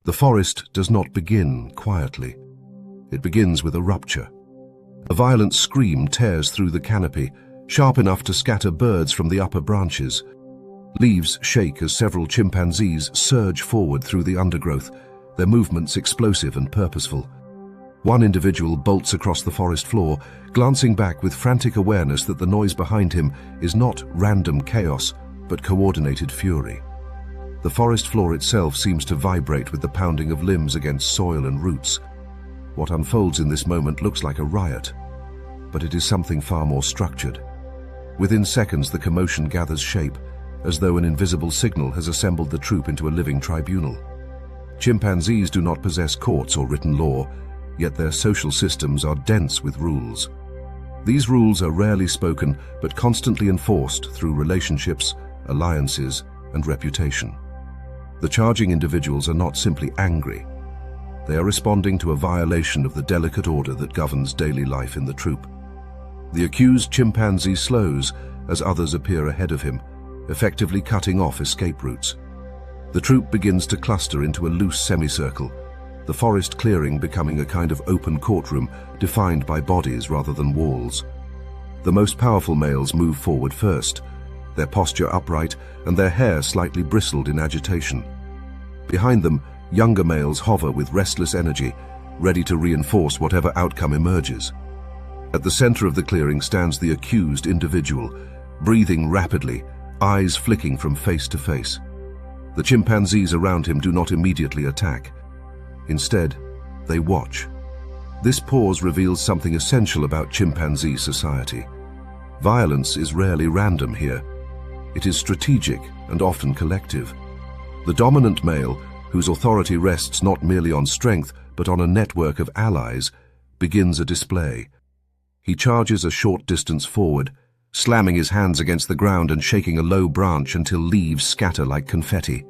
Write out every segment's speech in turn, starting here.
The forest does not begin quietly. It begins with a rupture. A violent scream tears through the canopy, sharp enough to scatter birds from the upper branches. Leaves shake as several chimpanzees surge forward through the undergrowth, their movements explosive and purposeful. One individual bolts across the forest floor, glancing back with frantic awareness that the noise behind him is not random chaos, but coordinated fury. The forest floor itself seems to vibrate with the pounding of limbs against soil and roots. What unfolds in this moment looks like a riot, but it is something far more structured. Within seconds, the commotion gathers shape, as though an invisible signal has assembled the troop into a living tribunal. Chimpanzees do not possess courts or written law, yet their social systems are dense with rules. These rules are rarely spoken, but constantly enforced through relationships, alliances, and reputation. The charging individuals are not simply angry. They are responding to a violation of the delicate order that governs daily life in the troop. The accused chimpanzee slows as others appear ahead of him, effectively cutting off escape routes. The troop begins to cluster into a loose semicircle, the forest clearing becoming a kind of open courtroom defined by bodies rather than walls. The most powerful males move forward first, their posture upright and their hair slightly bristled in agitation. Behind them, younger males hover with restless energy, ready to reinforce whatever outcome emerges. At the center of the clearing stands the accused individual, breathing rapidly, eyes flicking from face to face. The chimpanzees around him do not immediately attack. Instead, they watch. This pause reveals something essential about chimpanzee society. Violence is rarely random here. It is strategic and often collective. The dominant male, whose authority rests not merely on strength but on a network of allies, begins a display. He charges a short distance forward, slamming his hands against the ground and shaking a low branch until leaves scatter like confetti.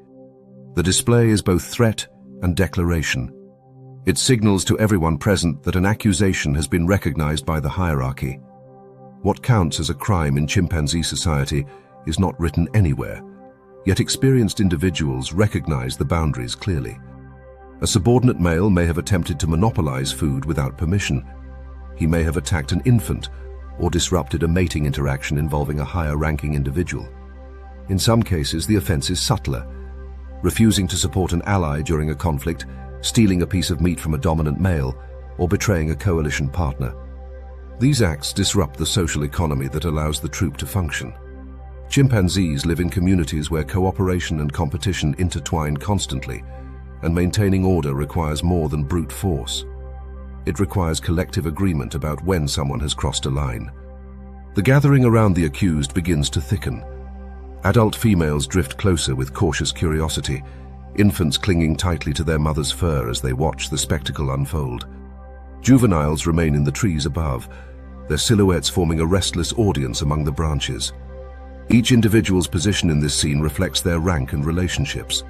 The display is both threat and declaration. It signals to everyone present that an accusation has been recognized by the hierarchy. What counts as a crime in chimpanzee society is not written anywhere, yet experienced individuals recognize the boundaries clearly. A subordinate male may have attempted to monopolize food without permission. He may have attacked an infant or disrupted a mating interaction involving a higher-ranking individual. In some cases, the offense is subtler, refusing to support an ally during a conflict, stealing a piece of meat from a dominant male, or betraying a coalition partner. These acts disrupt the social economy that allows the troop to function. Chimpanzees live in communities where cooperation and competition intertwine constantly, and maintaining order requires more than brute force. It requires collective agreement about when someone has crossed a line. The gathering around the accused begins to thicken. Adult females drift closer with cautious curiosity, infants clinging tightly to their mother's fur as they watch the spectacle unfold. Juveniles remain in the trees above, their silhouettes forming a restless audience among the branches. Each individual's position in this scene reflects their rank and relationships.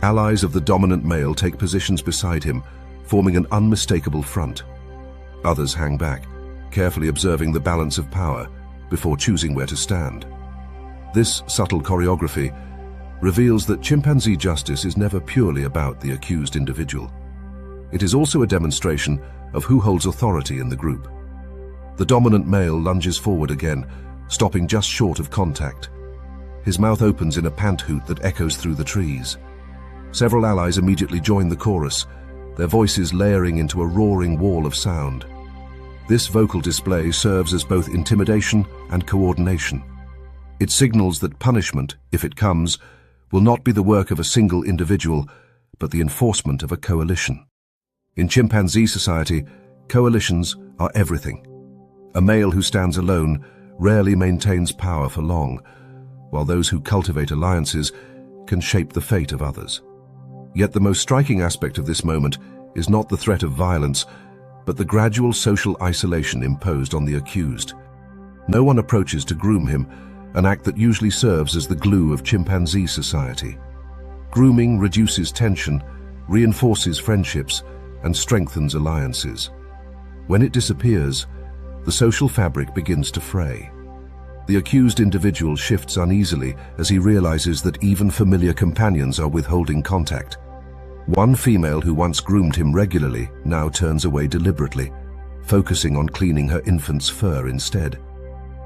Allies of the dominant male take positions beside him, forming an unmistakable front. Others hang back, carefully observing the balance of power before choosing where to stand. This subtle choreography reveals that chimpanzee justice is never purely about the accused individual. It is also a demonstration of who holds authority in the group. The dominant male lunges forward again, stopping just short of contact. His mouth opens in a pant hoot that echoes through the trees. Several allies immediately join the chorus, their voices layering into a roaring wall of sound. This vocal display serves as both intimidation and coordination. It signals that punishment, if it comes, will not be the work of a single individual, but the enforcement of a coalition. In chimpanzee society, coalitions are everything. A male who stands alone rarely maintains power for long, while those who cultivate alliances can shape the fate of others. Yet the most striking aspect of this moment is not the threat of violence, but the gradual social isolation imposed on the accused. No one approaches to groom him, an act that usually serves as the glue of chimpanzee society. Grooming reduces tension, reinforces friendships, and strengthens alliances. When it disappears, the social fabric begins to fray. The accused individual shifts uneasily as he realizes that even familiar companions are withholding contact. One female who once groomed him regularly now turns away deliberately, focusing on cleaning her infant's fur instead.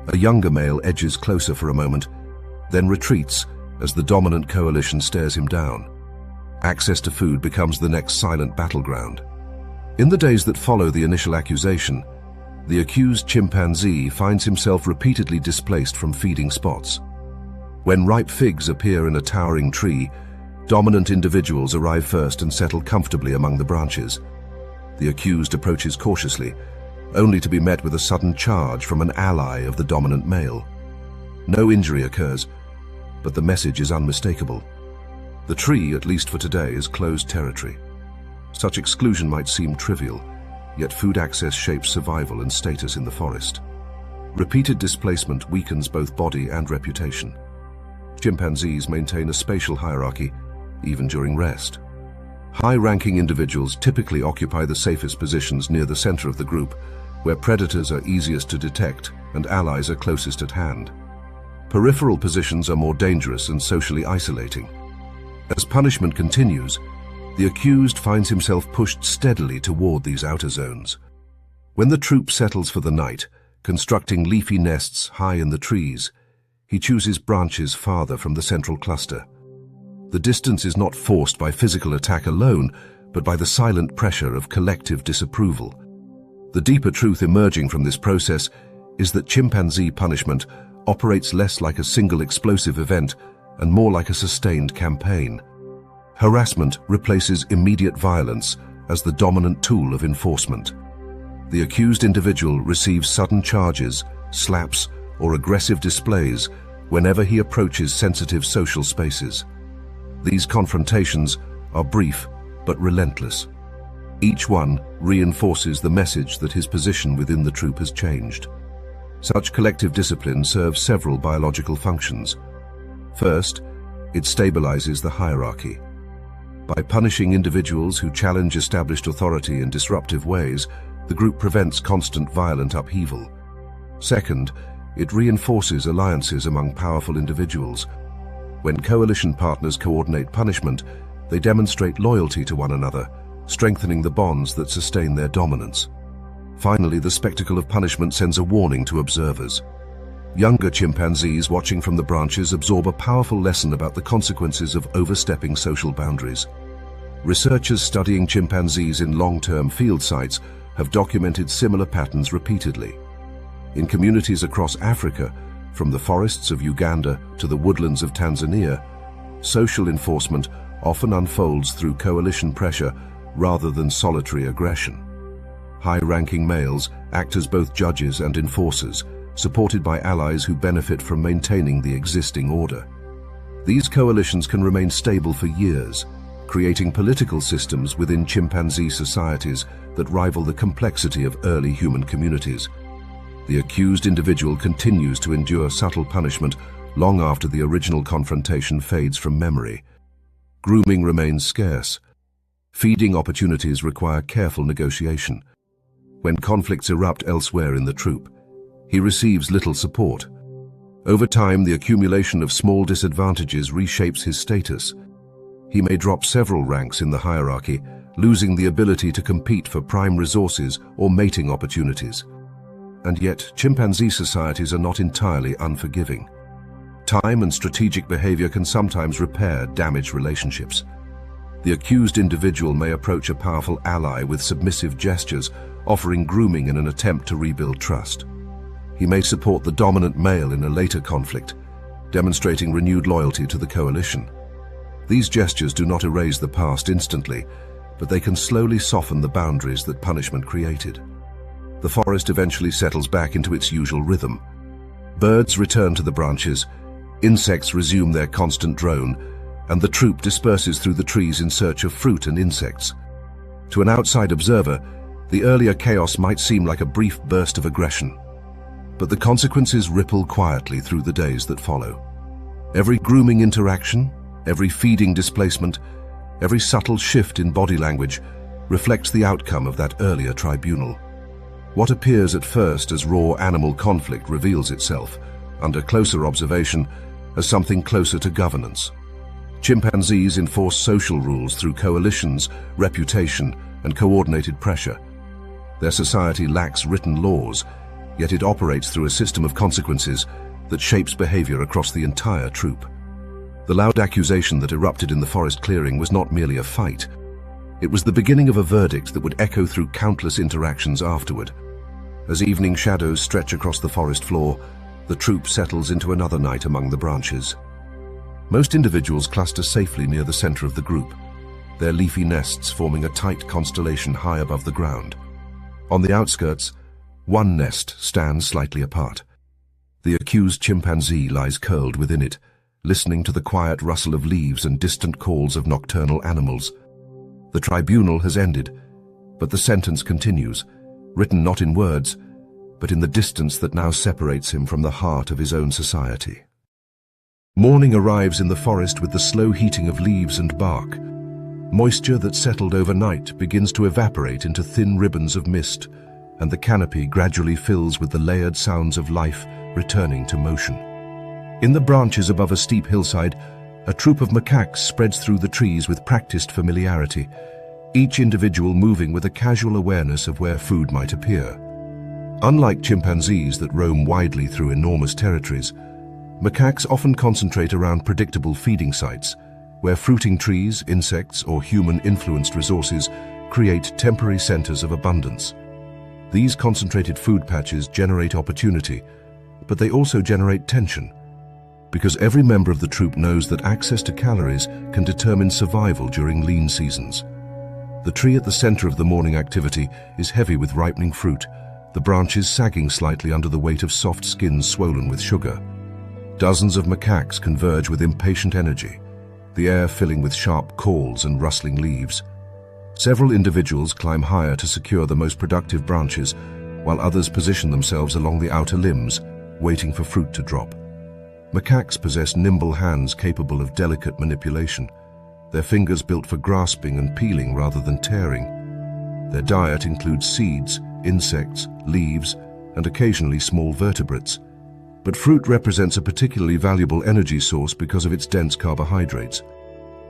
A younger male edges closer for a moment, then retreats as the dominant coalition stares him down. Access to food becomes the next silent battleground. In the days that follow the initial accusation, the accused chimpanzee finds himself repeatedly displaced from feeding spots. When ripe figs appear in a towering tree, dominant individuals arrive first and settle comfortably among the branches. The accused approaches cautiously, only to be met with a sudden charge from an ally of the dominant male. No injury occurs, but the message is unmistakable. The tree, at least for today, is closed territory. Such exclusion might seem trivial, yet food access shapes survival and status in the forest. Repeated displacement weakens both body and reputation. Chimpanzees maintain a spatial hierarchy, even during rest. High-ranking individuals typically occupy the safest positions near the center of the group, where predators are easiest to detect and allies are closest at hand. Peripheral positions are more dangerous and socially isolating. As punishment continues, the accused finds himself pushed steadily toward these outer zones. When the troop settles for the night, constructing leafy nests high in the trees, he chooses branches farther from the central cluster. The distance is not forced by physical attack alone, but by the silent pressure of collective disapproval. The deeper truth emerging from this process is that chimpanzee punishment operates less like a single explosive event and more like a sustained campaign. Harassment replaces immediate violence as the dominant tool of enforcement. The accused individual receives sudden charges, slaps, or aggressive displays whenever he approaches sensitive social spaces. These confrontations are brief but relentless. Each one reinforces the message that his position within the troop has changed. Such collective discipline serves several biological functions. First, it stabilizes the hierarchy. By punishing individuals who challenge established authority in disruptive ways, the group prevents constant violent upheaval. Second, it reinforces alliances among powerful individuals. When coalition partners coordinate punishment, they demonstrate loyalty to one another, strengthening the bonds that sustain their dominance. Finally, the spectacle of punishment sends a warning to observers. Younger chimpanzees watching from the branches absorb a powerful lesson about the consequences of overstepping social boundaries. Researchers studying chimpanzees in long-term field sites have documented similar patterns repeatedly. In communities across Africa, from the forests of Uganda to the woodlands of Tanzania, social enforcement often unfolds through coalition pressure rather than solitary aggression. High-ranking males act as both judges and enforcers, supported by allies who benefit from maintaining the existing order. These coalitions can remain stable for years, creating political systems within chimpanzee societies that rival the complexity of early human communities. The accused individual continues to endure subtle punishment long after the original confrontation fades from memory. Grooming remains scarce. Feeding opportunities require careful negotiation. When conflicts erupt elsewhere in the troop, he receives little support. Over time, the accumulation of small disadvantages reshapes his status. He may drop several ranks in the hierarchy, losing the ability to compete for prime resources or mating opportunities. And yet, chimpanzee societies are not entirely unforgiving. Time and strategic behavior can sometimes repair damaged relationships. The accused individual may approach a powerful ally with submissive gestures, offering grooming in an attempt to rebuild trust. He may support the dominant male in a later conflict, demonstrating renewed loyalty to the coalition. These gestures do not erase the past instantly, but they can slowly soften the boundaries that punishment created. The forest eventually settles back into its usual rhythm. Birds return to the branches, insects resume their constant drone, and the troop disperses through the trees in search of fruit and insects. To an outside observer, the earlier chaos might seem like a brief burst of aggression, but the consequences ripple quietly through the days that follow. Every grooming interaction, every feeding displacement, every subtle shift in body language reflects the outcome of that earlier tribunal. What appears at first as raw animal conflict reveals itself, under closer observation, as something closer to governance. Chimpanzees enforce social rules through coalitions, reputation, and coordinated pressure. Their society lacks written laws, yet it operates through a system of consequences that shapes behavior across the entire troop. The loud accusation that erupted in the forest clearing was not merely a fight. It was the beginning of a verdict that would echo through countless interactions afterward. As evening shadows stretch across the forest floor, the troop settles into another night among the branches. Most individuals cluster safely near the center of the group, their leafy nests forming a tight constellation high above the ground. On the outskirts, one nest stands slightly apart. The accused chimpanzee lies curled within it, listening to the quiet rustle of leaves and distant calls of nocturnal animals. The tribunal has ended, but the sentence continues, written not in words, but in the distance that now separates him from the heart of his own society. Morning arrives in the forest with the slow heating of leaves and bark. Moisture that settled overnight begins to evaporate into thin ribbons of mist, and the canopy gradually fills with the layered sounds of life returning to motion. In the branches above a steep hillside, a troop of macaques spreads through the trees with practiced familiarity, each individual moving with a casual awareness of where food might appear. Unlike chimpanzees that roam widely through enormous territories, macaques often concentrate around predictable feeding sites, where fruiting trees, insects, or human-influenced resources create temporary centers of abundance. These concentrated food patches generate opportunity, but they also generate tension, because every member of the troop knows that access to calories can determine survival during lean seasons. The tree at the center of the morning activity is heavy with ripening fruit, the branches sagging slightly under the weight of soft skins swollen with sugar. Dozens of macaques converge with impatient energy, the air filling with sharp calls and rustling leaves. Several individuals climb higher to secure the most productive branches, while others position themselves along the outer limbs, waiting for fruit to drop. Macaques possess nimble hands capable of delicate manipulation, their fingers built for grasping and peeling rather than tearing. Their diet includes seeds, insects, leaves, and occasionally small vertebrates. But fruit represents a particularly valuable energy source because of its dense carbohydrates.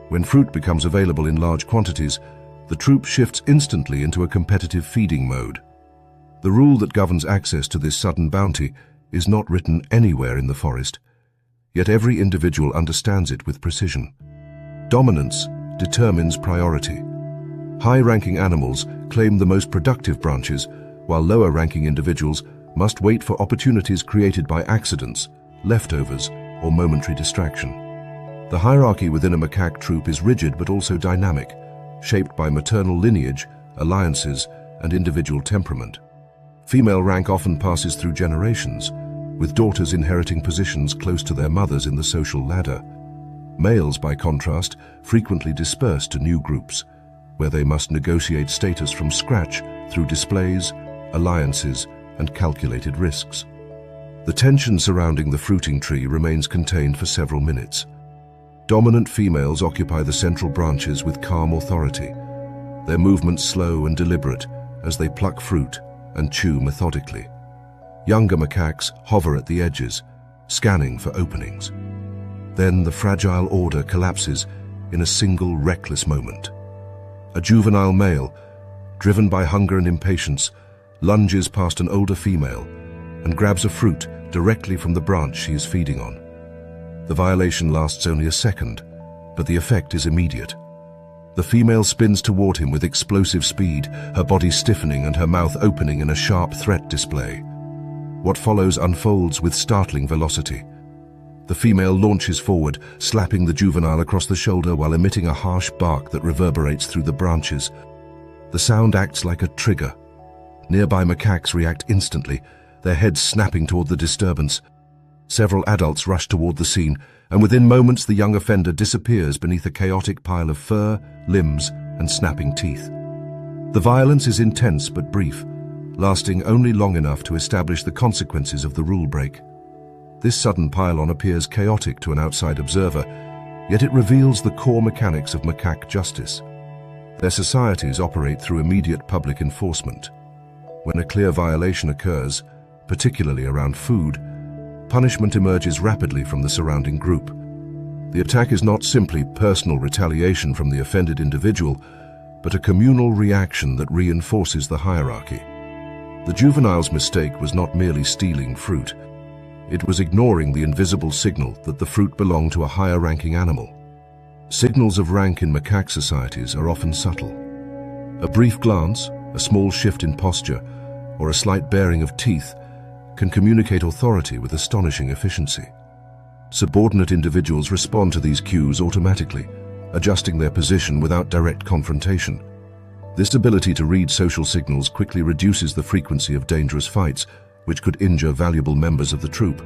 When fruit becomes available in large quantities, the troop shifts instantly into a competitive feeding mode. The rule that governs access to this sudden bounty is not written anywhere in the forest, yet every individual understands it with precision. Dominance determines priority. High-ranking animals claim the most productive branches, while lower-ranking individuals must wait for opportunities created by accidents, leftovers, or momentary distraction. The hierarchy within a macaque troop is rigid but also dynamic, shaped by maternal lineage, alliances, and individual temperament. Female rank often passes through generations, with daughters inheriting positions close to their mothers in the social ladder. Males, by contrast, frequently disperse to new groups, where they must negotiate status from scratch through displays, alliances, and calculated risks. The tension surrounding the fruiting tree remains contained for several minutes. Dominant females occupy the central branches with calm authority, their movements slow and deliberate as they pluck fruit and chew methodically. Younger macaques hover at the edges, scanning for openings. Then the fragile order collapses in a single reckless moment. A juvenile male, driven by hunger and impatience, lunges past an older female and grabs a fruit directly from the branch she is feeding on. The violation lasts only a second, but the effect is immediate. The female spins toward him with explosive speed, her body stiffening and her mouth opening in a sharp threat display. What follows unfolds with startling velocity. The female launches forward, slapping the juvenile across the shoulder while emitting a harsh bark that reverberates through the branches. The sound acts like a trigger. Nearby macaques react instantly, their heads snapping toward the disturbance. Several adults rush toward the scene, and within moments the young offender disappears beneath a chaotic pile of fur, limbs, and snapping teeth. The violence is intense but brief, lasting only long enough to establish the consequences of the rule break. This sudden pile-on appears chaotic to an outside observer, yet it reveals the core mechanics of macaque justice. Their societies operate through immediate public enforcement. When a clear violation occurs, particularly around food, punishment emerges rapidly from the surrounding group. The attack is not simply personal retaliation from the offended individual, but a communal reaction that reinforces the hierarchy. The juvenile's mistake was not merely stealing fruit. It was ignoring the invisible signal that the fruit belonged to a higher-ranking animal. Signals of rank in macaque societies are often subtle. A brief glance, a small shift in posture, or a slight baring of teeth can communicate authority with astonishing efficiency. Subordinate individuals respond to these cues automatically, adjusting their position without direct confrontation. This ability to read social signals quickly reduces the frequency of dangerous fights, which could injure valuable members of the troop.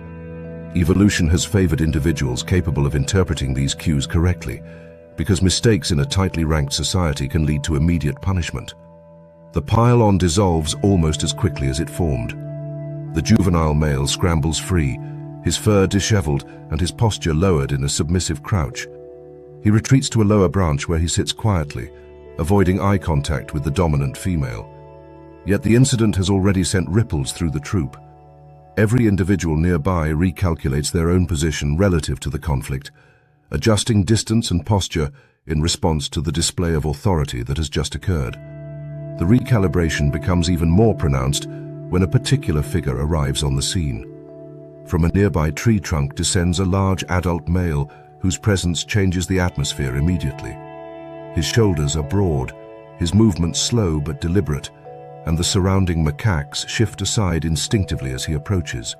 Evolution has favored individuals capable of interpreting these cues correctly, because mistakes in a tightly ranked society can lead to immediate punishment. The pile-on dissolves almost as quickly as it formed. The juvenile male scrambles free, his fur disheveled and his posture lowered in a submissive crouch. He retreats to a lower branch where he sits quietly, avoiding eye contact with the dominant female. Yet the incident has already sent ripples through the troop. Every individual nearby recalculates their own position relative to the conflict, adjusting distance and posture in response to the display of authority that has just occurred. The recalibration becomes even more pronounced when a particular figure arrives on the scene. From a nearby tree trunk descends a large adult male whose presence changes the atmosphere immediately. His shoulders are broad, his movements slow but deliberate, and the surrounding macaques shift aside instinctively as he approaches.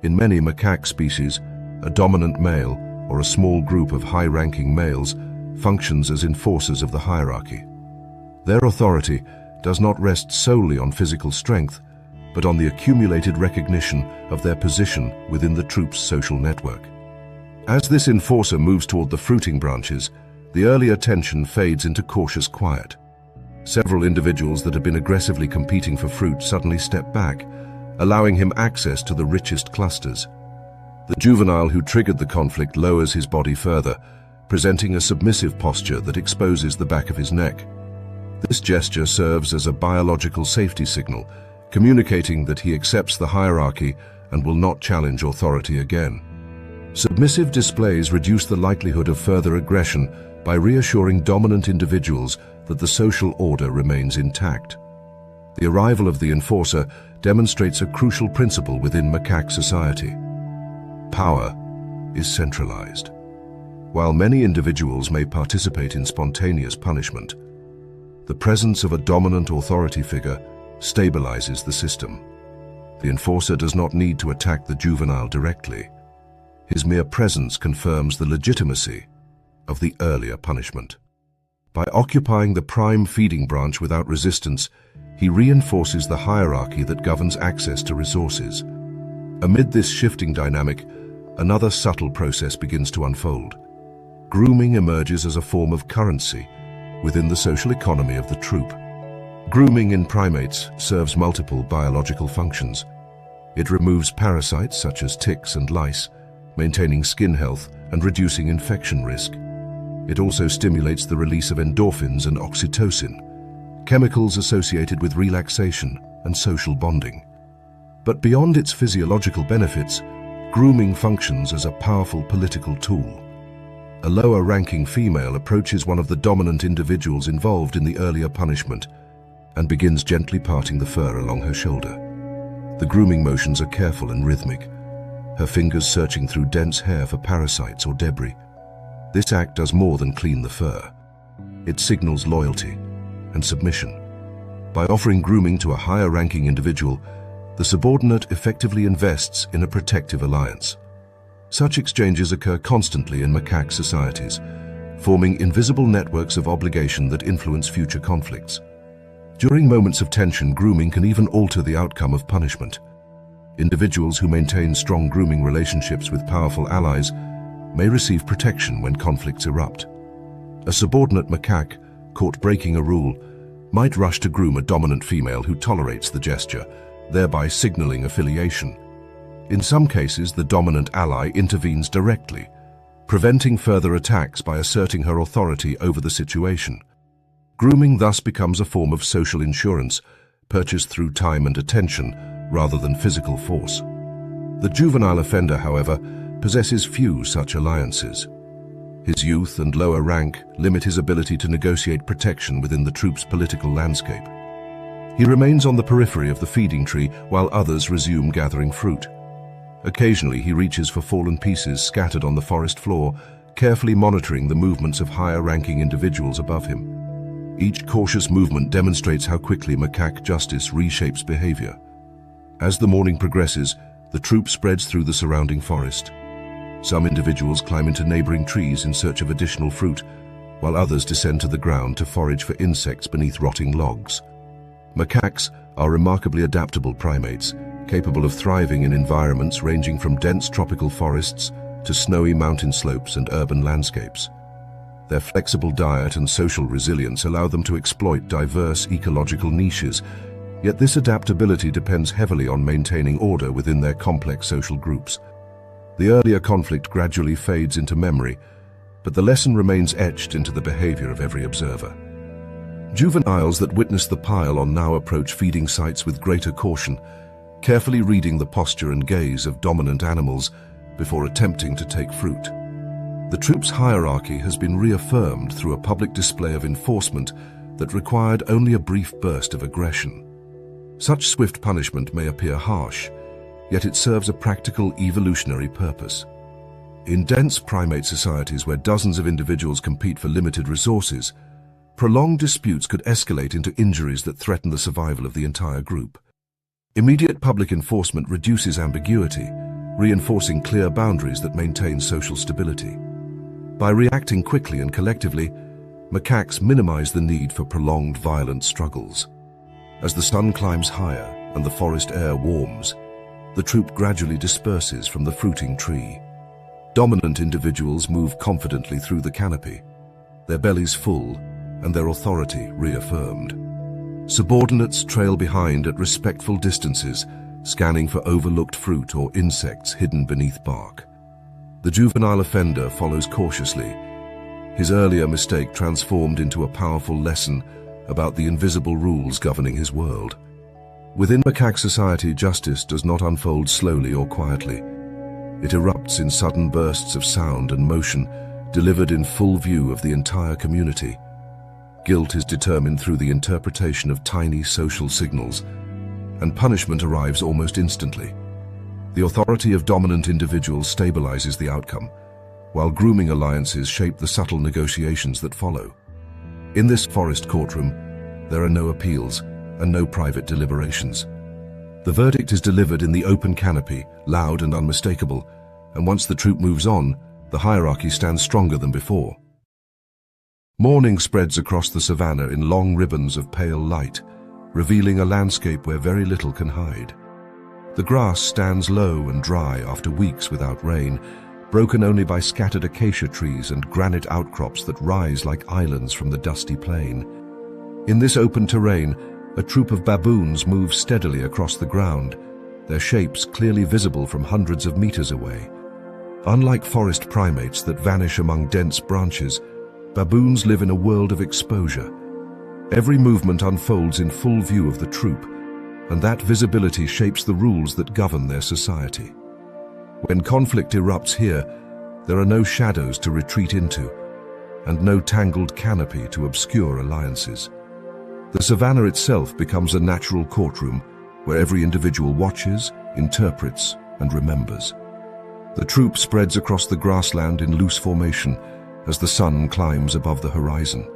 In many macaque species, a dominant male, or a small group of high-ranking males, functions as enforcers of the hierarchy. Their authority does not rest solely on physical strength, but on the accumulated recognition of their position within the troop's social network. As this enforcer moves toward the fruiting branches, the earlier tension fades into cautious quiet. Several individuals that had been aggressively competing for fruit suddenly step back, allowing him access to the richest clusters. The juvenile who triggered the conflict lowers his body further, presenting a submissive posture that exposes the back of his neck. This gesture serves as a biological safety signal, communicating that he accepts the hierarchy and will not challenge authority again. Submissive displays reduce the likelihood of further aggression by reassuring dominant individuals that the social order remains intact. The arrival of the enforcer demonstrates a crucial principle within macaque society. Power is centralized. While many individuals may participate in spontaneous punishment, the presence of a dominant authority figure stabilizes the system. The enforcer does not need to attack the juvenile directly. His mere presence confirms the legitimacy of the earlier punishment. By occupying the prime feeding branch without resistance, he reinforces the hierarchy that governs access to resources. Amid this shifting dynamic, another subtle process begins to unfold. Grooming emerges as a form of currency within the social economy of the troop. Grooming in primates serves multiple biological functions. It removes parasites such as ticks and lice, maintaining skin health and reducing infection risk. It also stimulates the release of endorphins and oxytocin, chemicals associated with relaxation and social bonding. But beyond its physiological benefits, grooming functions as a powerful political tool. A lower-ranking female approaches one of the dominant individuals involved in the earlier punishment and begins gently parting the fur along her shoulder. The grooming motions are careful and rhythmic, her fingers searching through dense hair for parasites or debris. This act does more than clean the fur. It signals loyalty and submission. By offering grooming to a higher-ranking individual, the subordinate effectively invests in a protective alliance. Such exchanges occur constantly in macaque societies, forming invisible networks of obligation that influence future conflicts. During moments of tension, grooming can even alter the outcome of punishment. Individuals who maintain strong grooming relationships with powerful allies may receive protection when conflicts erupt. A subordinate macaque, caught breaking a rule, might rush to groom a dominant female who tolerates the gesture, thereby signaling affiliation. In some cases, the dominant ally intervenes directly, preventing further attacks by asserting her authority over the situation. Grooming thus becomes a form of social insurance, purchased through time and attention, rather than physical force. The juvenile offender, however, possesses few such alliances. His youth and lower rank limit his ability to negotiate protection within the troop's political landscape. He remains on the periphery of the feeding tree while others resume gathering fruit. Occasionally he reaches for fallen pieces scattered on the forest floor, carefully monitoring the movements of higher-ranking individuals above him. Each cautious movement demonstrates how quickly macaque justice reshapes behavior. As the morning progresses, the troop spreads through the surrounding forest. Some individuals climb into neighboring trees in search of additional fruit, while others descend to the ground to forage for insects beneath rotting logs. Macaques are remarkably adaptable primates, capable of thriving in environments ranging from dense tropical forests to snowy mountain slopes and urban landscapes. Their flexible diet and social resilience allow them to exploit diverse ecological niches, yet this adaptability depends heavily on maintaining order within their complex social groups. The earlier conflict gradually fades into memory, but the lesson remains etched into the behavior of every observer. Juveniles that witness the pile-on now approach feeding sites with greater caution, carefully reading the posture and gaze of dominant animals before attempting to take fruit. The troop's hierarchy has been reaffirmed through a public display of enforcement that required only a brief burst of aggression. Such swift punishment may appear harsh, yet it serves a practical evolutionary purpose. In dense primate societies where dozens of individuals compete for limited resources, prolonged disputes could escalate into injuries that threaten the survival of the entire group. Immediate public enforcement reduces ambiguity, reinforcing clear boundaries that maintain social stability. By reacting quickly and collectively, macaques minimize the need for prolonged violent struggles. As the sun climbs higher and the forest air warms, the troop gradually disperses from the fruiting tree. Dominant individuals move confidently through the canopy, their bellies full and their authority reaffirmed. Subordinates trail behind at respectful distances, scanning for overlooked fruit or insects hidden beneath bark. The juvenile offender follows cautiously, his earlier mistake transformed into a powerful lesson about the invisible rules governing his world. Within macaque society, justice does not unfold slowly or quietly. It erupts in sudden bursts of sound and motion, delivered in full view of the entire community. Guilt is determined through the interpretation of tiny social signals, and punishment arrives almost instantly. The authority of dominant individuals stabilizes the outcome, while grooming alliances shape the subtle negotiations that follow. In this forest courtroom, there are no appeals and no private deliberations. The verdict is delivered in the open canopy, loud and unmistakable, and once the troop moves on, the hierarchy stands stronger than before. Morning spreads across the savannah in long ribbons of pale light, revealing a landscape where very little can hide. The grass stands low and dry after weeks without rain, broken only by scattered acacia trees and granite outcrops that rise like islands from the dusty plain. In this open terrain, a troop of baboons moves steadily across the ground, their shapes clearly visible from hundreds of meters away. Unlike forest primates that vanish among dense branches, baboons live in a world of exposure. Every movement unfolds in full view of the troop, and that visibility shapes the rules that govern their society. When conflict erupts here, there are no shadows to retreat into, and no tangled canopy to obscure alliances. The savannah itself becomes a natural courtroom where every individual watches, interprets, and remembers. The troop spreads across the grassland in loose formation as the sun climbs above the horizon.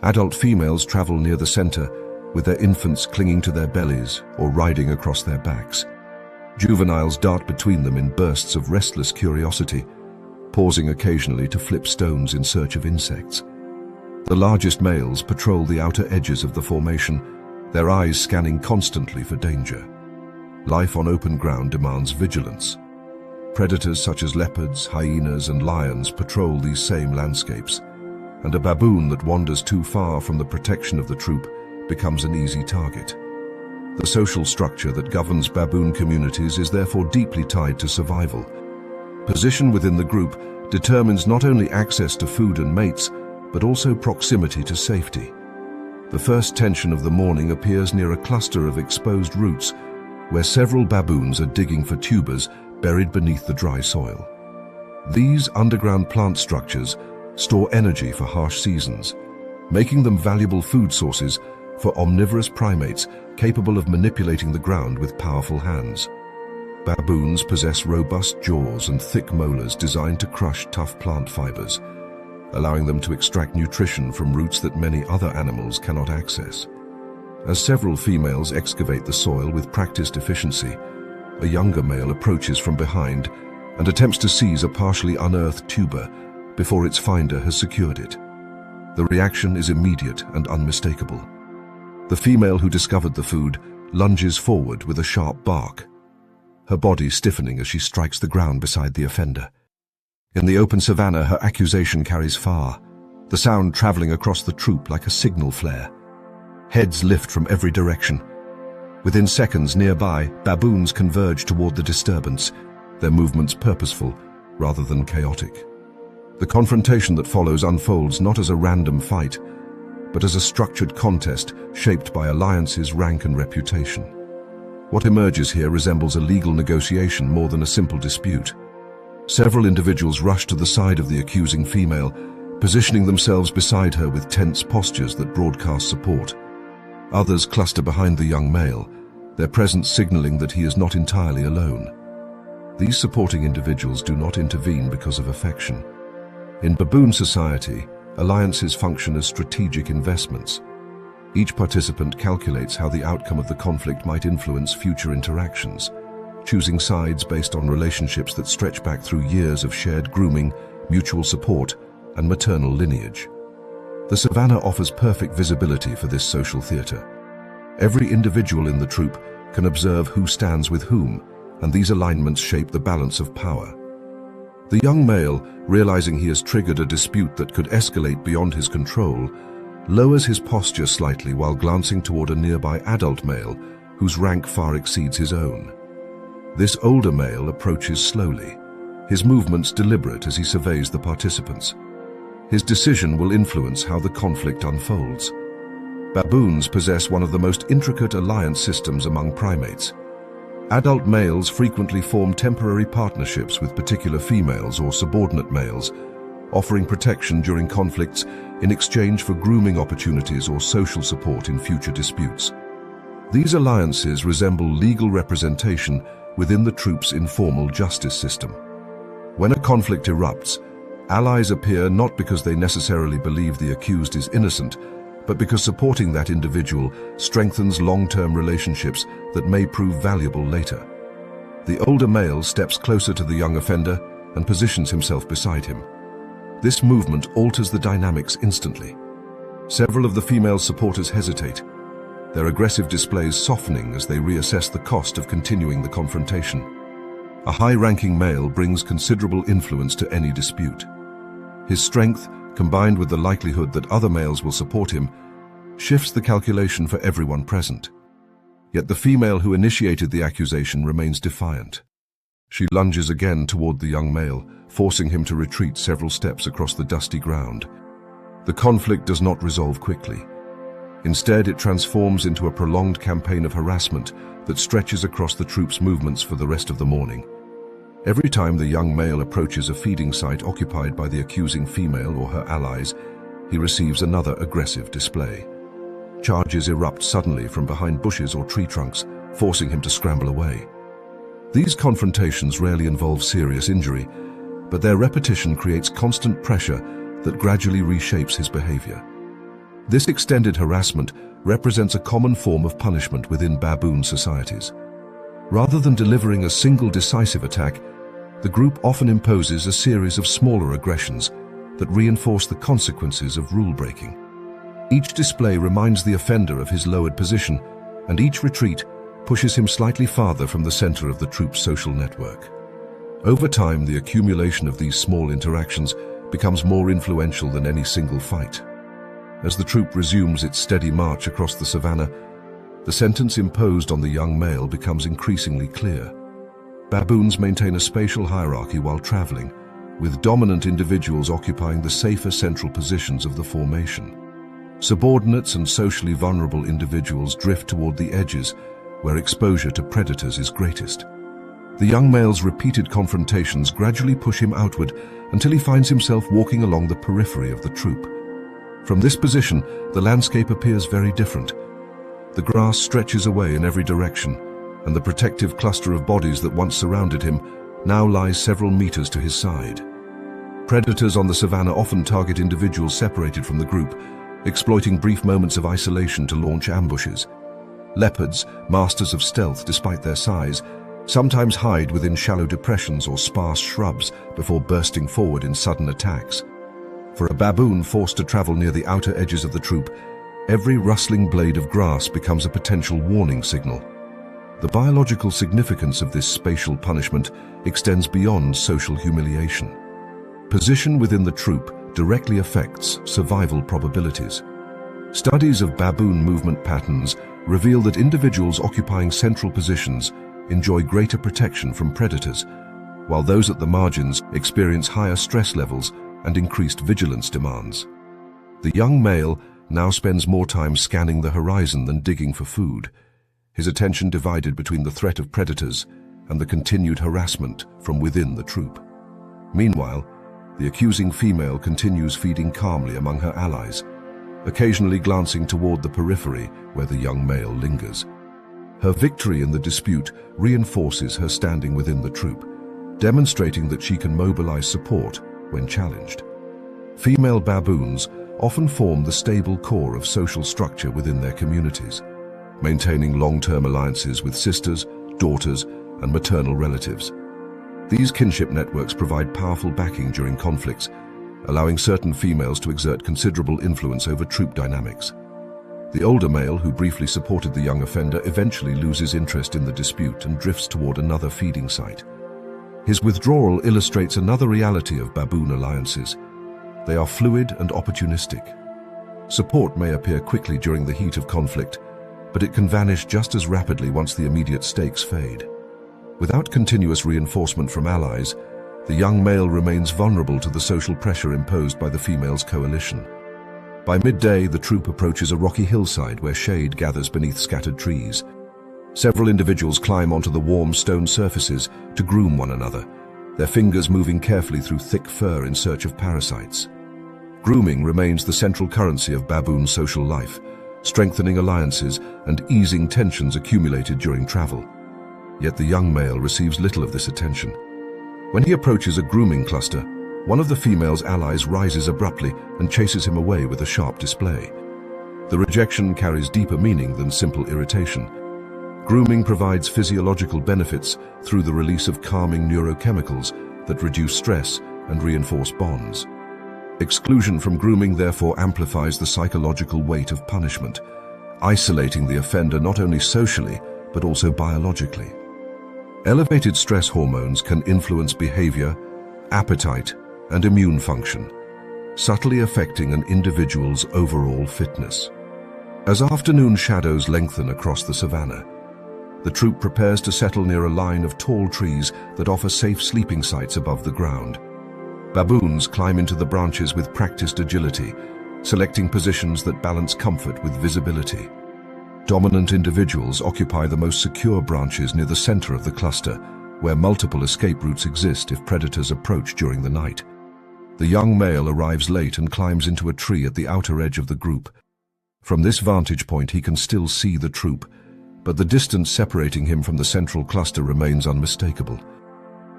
Adult females travel near the center, with their infants clinging to their bellies or riding across their backs. Juveniles dart between them in bursts of restless curiosity, pausing occasionally to flip stones in search of insects. The largest males patrol the outer edges of the formation, their eyes scanning constantly for danger. Life on open ground demands vigilance. Predators such as leopards, hyenas, and lions patrol these same landscapes, and a baboon that wanders too far from the protection of the troop becomes an easy target. The social structure that governs baboon communities is therefore deeply tied to survival. Position within the group determines not only access to food and mates, but also proximity to safety. The first tension of the morning appears near a cluster of exposed roots, where several baboons are digging for tubers buried beneath the dry soil. These underground plant structures store energy for harsh seasons, making them valuable food sources for omnivorous primates capable of manipulating the ground with powerful hands. Baboons possess robust jaws and thick molars designed to crush tough plant fibers, allowing them to extract nutrition from roots that many other animals cannot access. As several females excavate the soil with practiced efficiency, a younger male approaches from behind and attempts to seize a partially unearthed tuber before its finder has secured it. The reaction is immediate and unmistakable. The female who discovered the food lunges forward with a sharp bark, her body stiffening as she strikes the ground beside the offender. In the open savanna, her accusation carries far, the sound traveling across the troop like a signal flare. Heads lift from every direction. Within seconds nearby, baboons converge toward the disturbance, their movements purposeful rather than chaotic. The confrontation that follows unfolds not as a random fight, but as a structured contest shaped by alliances, rank and reputation. What emerges here resembles a legal negotiation more than a simple dispute. Several individuals rush to the side of the accusing female, positioning themselves beside her with tense postures that broadcast support. Others cluster behind the young male, their presence signaling that he is not entirely alone. These supporting individuals do not intervene because of affection. In baboon society, alliances function as strategic investments. Each participant calculates how the outcome of the conflict might influence future interactions, choosing sides based on relationships that stretch back through years of shared grooming, mutual support, and maternal lineage. The savanna offers perfect visibility for this social theater. Every individual in the troop can observe who stands with whom, and these alignments shape the balance of power. The young male, realizing he has triggered a dispute that could escalate beyond his control, lowers his posture slightly while glancing toward a nearby adult male whose rank far exceeds his own. This older male approaches slowly, his movements deliberate as he surveys the participants. His decision will influence how the conflict unfolds. Baboons possess one of the most intricate alliance systems among primates. Adult males frequently form temporary partnerships with particular females or subordinate males, offering protection during conflicts in exchange for grooming opportunities or social support in future disputes. These alliances resemble legal representation within the troop's informal justice system. When a conflict erupts, allies appear not because they necessarily believe the accused is innocent, but because supporting that individual strengthens long-term relationships that may prove valuable later. The older male steps closer to the young offender and positions himself beside him. This movement alters the dynamics instantly. Several of the female supporters hesitate, their aggressive displays softening as they reassess the cost of continuing the confrontation. A high-ranking male brings considerable influence to any dispute. His strength, combined with the likelihood that other males will support him, shifts the calculation for everyone present. Yet the female who initiated the accusation remains defiant. She lunges again toward the young male, forcing him to retreat several steps across the dusty ground. The conflict does not resolve quickly. Instead, it transforms into a prolonged campaign of harassment that stretches across the troop's movements for the rest of the morning. Every time the young male approaches a feeding site occupied by the accusing female or her allies, he receives another aggressive display. Charges erupt suddenly from behind bushes or tree trunks, forcing him to scramble away. These confrontations rarely involve serious injury, but their repetition creates constant pressure that gradually reshapes his behavior. This extended harassment represents a common form of punishment within baboon societies. Rather than delivering a single decisive attack, the group often imposes a series of smaller aggressions that reinforce the consequences of rule-breaking. Each display reminds the offender of his lowered position, and each retreat pushes him slightly farther from the center of the troop's social network. Over time, the accumulation of these small interactions becomes more influential than any single fight. As the troop resumes its steady march across the savanna, the sentence imposed on the young male becomes increasingly clear. Baboons maintain a spatial hierarchy while traveling, with dominant individuals occupying the safer central positions of the formation. Subordinates and socially vulnerable individuals drift toward the edges, where exposure to predators is greatest. The young male's repeated confrontations gradually push him outward until he finds himself walking along the periphery of the troop. From this position, the landscape appears very different. The grass stretches away in every direction, and the protective cluster of bodies that once surrounded him now lies several meters to his side. Predators on the savannah often target individuals separated from the group, exploiting brief moments of isolation to launch ambushes. Leopards, masters of stealth despite their size, sometimes hide within shallow depressions or sparse shrubs before bursting forward in sudden attacks. For a baboon forced to travel near the outer edges of the troop, every rustling blade of grass becomes a potential warning signal. The biological significance of this spatial punishment extends beyond social humiliation. Position within the troop directly affects survival probabilities. Studies of baboon movement patterns reveal that individuals occupying central positions enjoy greater protection from predators, while those at the margins experience higher stress levels and increased vigilance demands. The young male now spends more time scanning the horizon than digging for food, his attention divided between the threat of predators and the continued harassment from within the troop. Meanwhile, the accusing female continues feeding calmly among her allies, occasionally glancing toward the periphery where the young male lingers. Her victory in the dispute reinforces her standing within the troop, demonstrating that she can mobilize support when challenged. Female baboons often form the stable core of social structure within their communities, maintaining long-term alliances with sisters, daughters, and maternal relatives. These kinship networks provide powerful backing during conflicts, allowing certain females to exert considerable influence over troop dynamics. The older male, who briefly supported the young offender, eventually loses interest in the dispute and drifts toward another feeding site. His withdrawal illustrates another reality of baboon alliances. They are fluid and opportunistic. Support may appear quickly during the heat of conflict, but it can vanish just as rapidly once the immediate stakes fade. Without continuous reinforcement from allies, the young male remains vulnerable to the social pressure imposed by the female's coalition. By midday, the troop approaches a rocky hillside where shade gathers beneath scattered trees. Several individuals climb onto the warm stone surfaces to groom one another, their fingers moving carefully through thick fur in search of parasites. Grooming remains the central currency of baboon social life, strengthening alliances and easing tensions accumulated during travel. Yet the young male receives little of this attention. When he approaches a grooming cluster, one of the female's allies rises abruptly and chases him away with a sharp display. The rejection carries deeper meaning than simple irritation. Grooming provides physiological benefits through the release of calming neurochemicals that reduce stress and reinforce bonds. Exclusion from grooming therefore amplifies the psychological weight of punishment, isolating the offender not only socially but also biologically. Elevated stress hormones can influence behavior, appetite, and immune function, subtly affecting an individual's overall fitness. As afternoon shadows lengthen across the savannah, the troop prepares to settle near a line of tall trees that offer safe sleeping sites above the ground. Baboons climb into the branches with practiced agility, selecting positions that balance comfort with visibility. Dominant individuals occupy the most secure branches near the center of the cluster, where multiple escape routes exist if predators approach during the night. The young male arrives late and climbs into a tree at the outer edge of the group. From this vantage point, he can still see the troop, but the distance separating him from the central cluster remains unmistakable.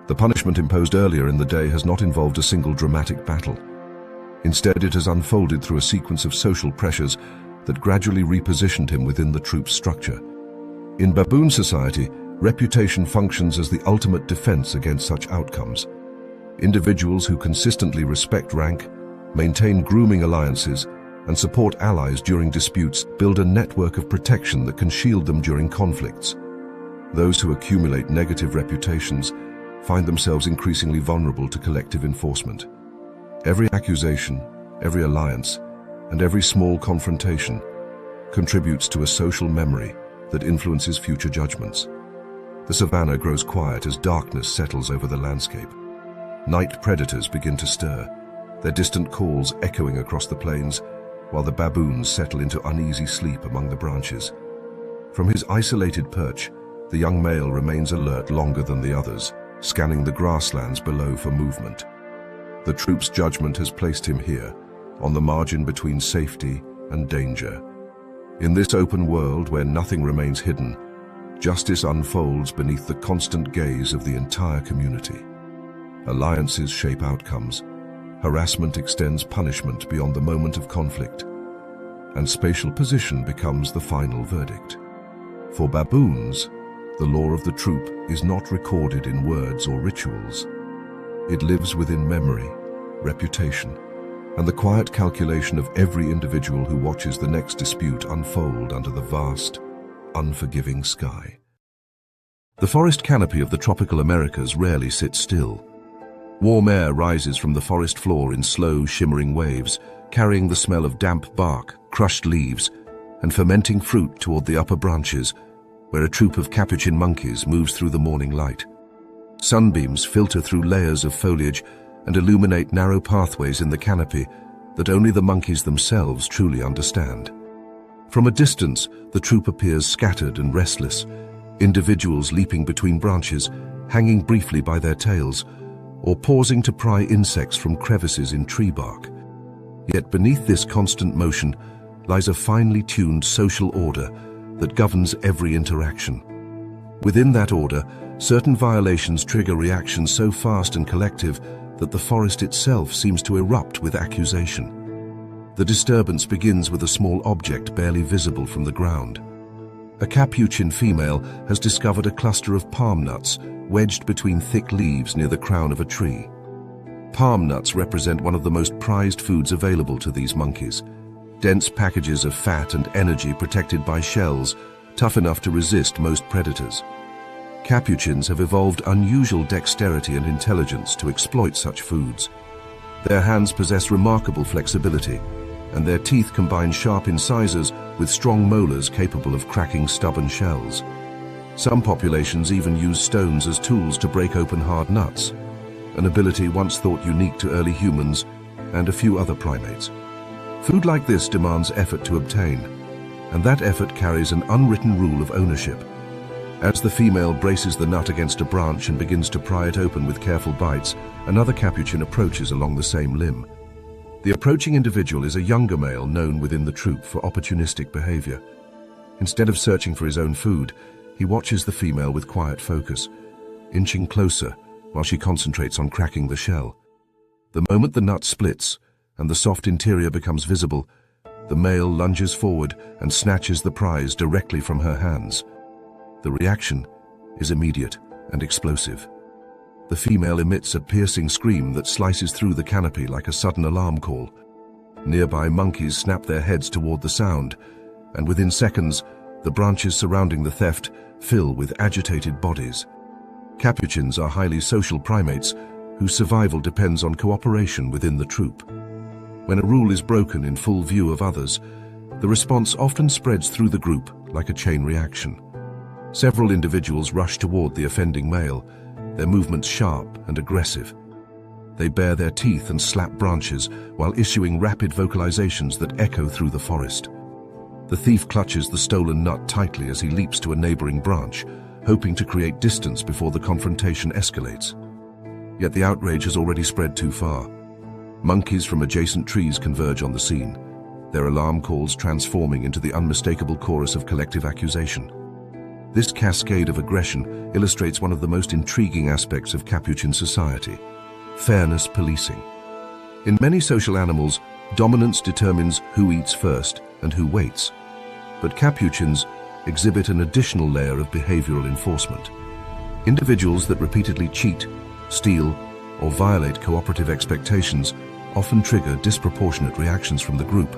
The punishment imposed earlier in the day has not involved a single dramatic battle. Instead, it has unfolded through a sequence of social pressures that gradually repositioned him within the troop's structure. In baboon society, reputation functions as the ultimate defense against such outcomes. Individuals who consistently respect rank, maintain grooming alliances, and support allies during disputes build a network of protection that can shield them during conflicts. Those who accumulate negative reputations find themselves increasingly vulnerable to collective enforcement. Every accusation, every alliance, and every small confrontation contributes to a social memory that influences future judgments. The savannah grows quiet as darkness settles over the landscape. Night predators begin to stir, their distant calls echoing across the plains, while the baboons settle into uneasy sleep among the branches. From his isolated perch, The young male remains alert longer than the others, scanning the grasslands below for movement. The troop's judgment has placed him here, on the margin between safety and danger. In this open world where nothing remains hidden, justice unfolds beneath the constant gaze of the entire community. Alliances shape outcomes, harassment extends punishment beyond the moment of conflict, and spatial position becomes the final verdict. For baboons, the law of the troop is not recorded in words or rituals. It lives within memory, reputation, and the quiet calculation of every individual who watches the next dispute unfold under the vast, unforgiving sky. The forest canopy of the tropical Americas rarely sits still. Warm air rises from the forest floor in slow, shimmering waves, carrying the smell of damp bark, crushed leaves, and fermenting fruit toward the upper branches, where a troop of Capuchin monkeys moves through the morning light. Sunbeams filter through layers of foliage and illuminate narrow pathways in the canopy that only the monkeys themselves truly understand. From a distance, the troop appears scattered and restless, individuals leaping between branches, hanging briefly by their tails, or pausing to pry insects from crevices in tree bark. Yet beneath this constant motion lies a finely tuned social order that governs every interaction. Within that order, certain violations trigger reactions so fast and collective that the forest itself seems to erupt with accusation. The disturbance begins with a small object barely visible from the ground. A Capuchin female has discovered a cluster of palm nuts wedged between thick leaves near the crown of a tree. Palm nuts represent one of the most prized foods available to these monkeys. Dense packages of fat and energy protected by shells, tough enough to resist most predators. Capuchins have evolved unusual dexterity and intelligence to exploit such foods. Their hands possess remarkable flexibility, and their teeth combine sharp incisors with strong molars capable of cracking stubborn shells. Some populations even use stones as tools to break open hard nuts, an ability once thought unique to early humans and a few other primates. Food like this demands effort to obtain, and that effort carries an unwritten rule of ownership. As the female braces the nut against a branch and begins to pry it open with careful bites, another Capuchin approaches along the same limb. The approaching individual is a younger male known within the troop for opportunistic behavior. Instead of searching for his own food, he watches the female with quiet focus, inching closer while she concentrates on cracking the shell. The moment the nut splits and the soft interior becomes visible, the male lunges forward and snatches the prize directly from her hands. The reaction is immediate and explosive. The female emits a piercing scream that slices through the canopy like a sudden alarm call. Nearby monkeys snap their heads toward the sound, and within seconds, the branches surrounding the theft fill with agitated bodies. Capuchins are highly social primates whose survival depends on cooperation within the troop. When a rule is broken in full view of others, the response often spreads through the group like a chain reaction. Several individuals rush toward the offending male, their movements sharp and aggressive. They bare their teeth and slap branches while issuing rapid vocalizations that echo through the forest. The thief clutches the stolen nut tightly as he leaps to a neighboring branch, hoping to create distance before the confrontation escalates. Yet the outrage has already spread too far. Monkeys from adjacent trees converge on the scene, their alarm calls transforming into the unmistakable chorus of collective accusation. This cascade of aggression illustrates one of the most intriguing aspects of Capuchin society: fairness policing. In many social animals, dominance determines who eats first and who waits. But Capuchins exhibit an additional layer of behavioral enforcement. Individuals that repeatedly cheat, steal, or violate cooperative expectations often trigger disproportionate reactions from the group.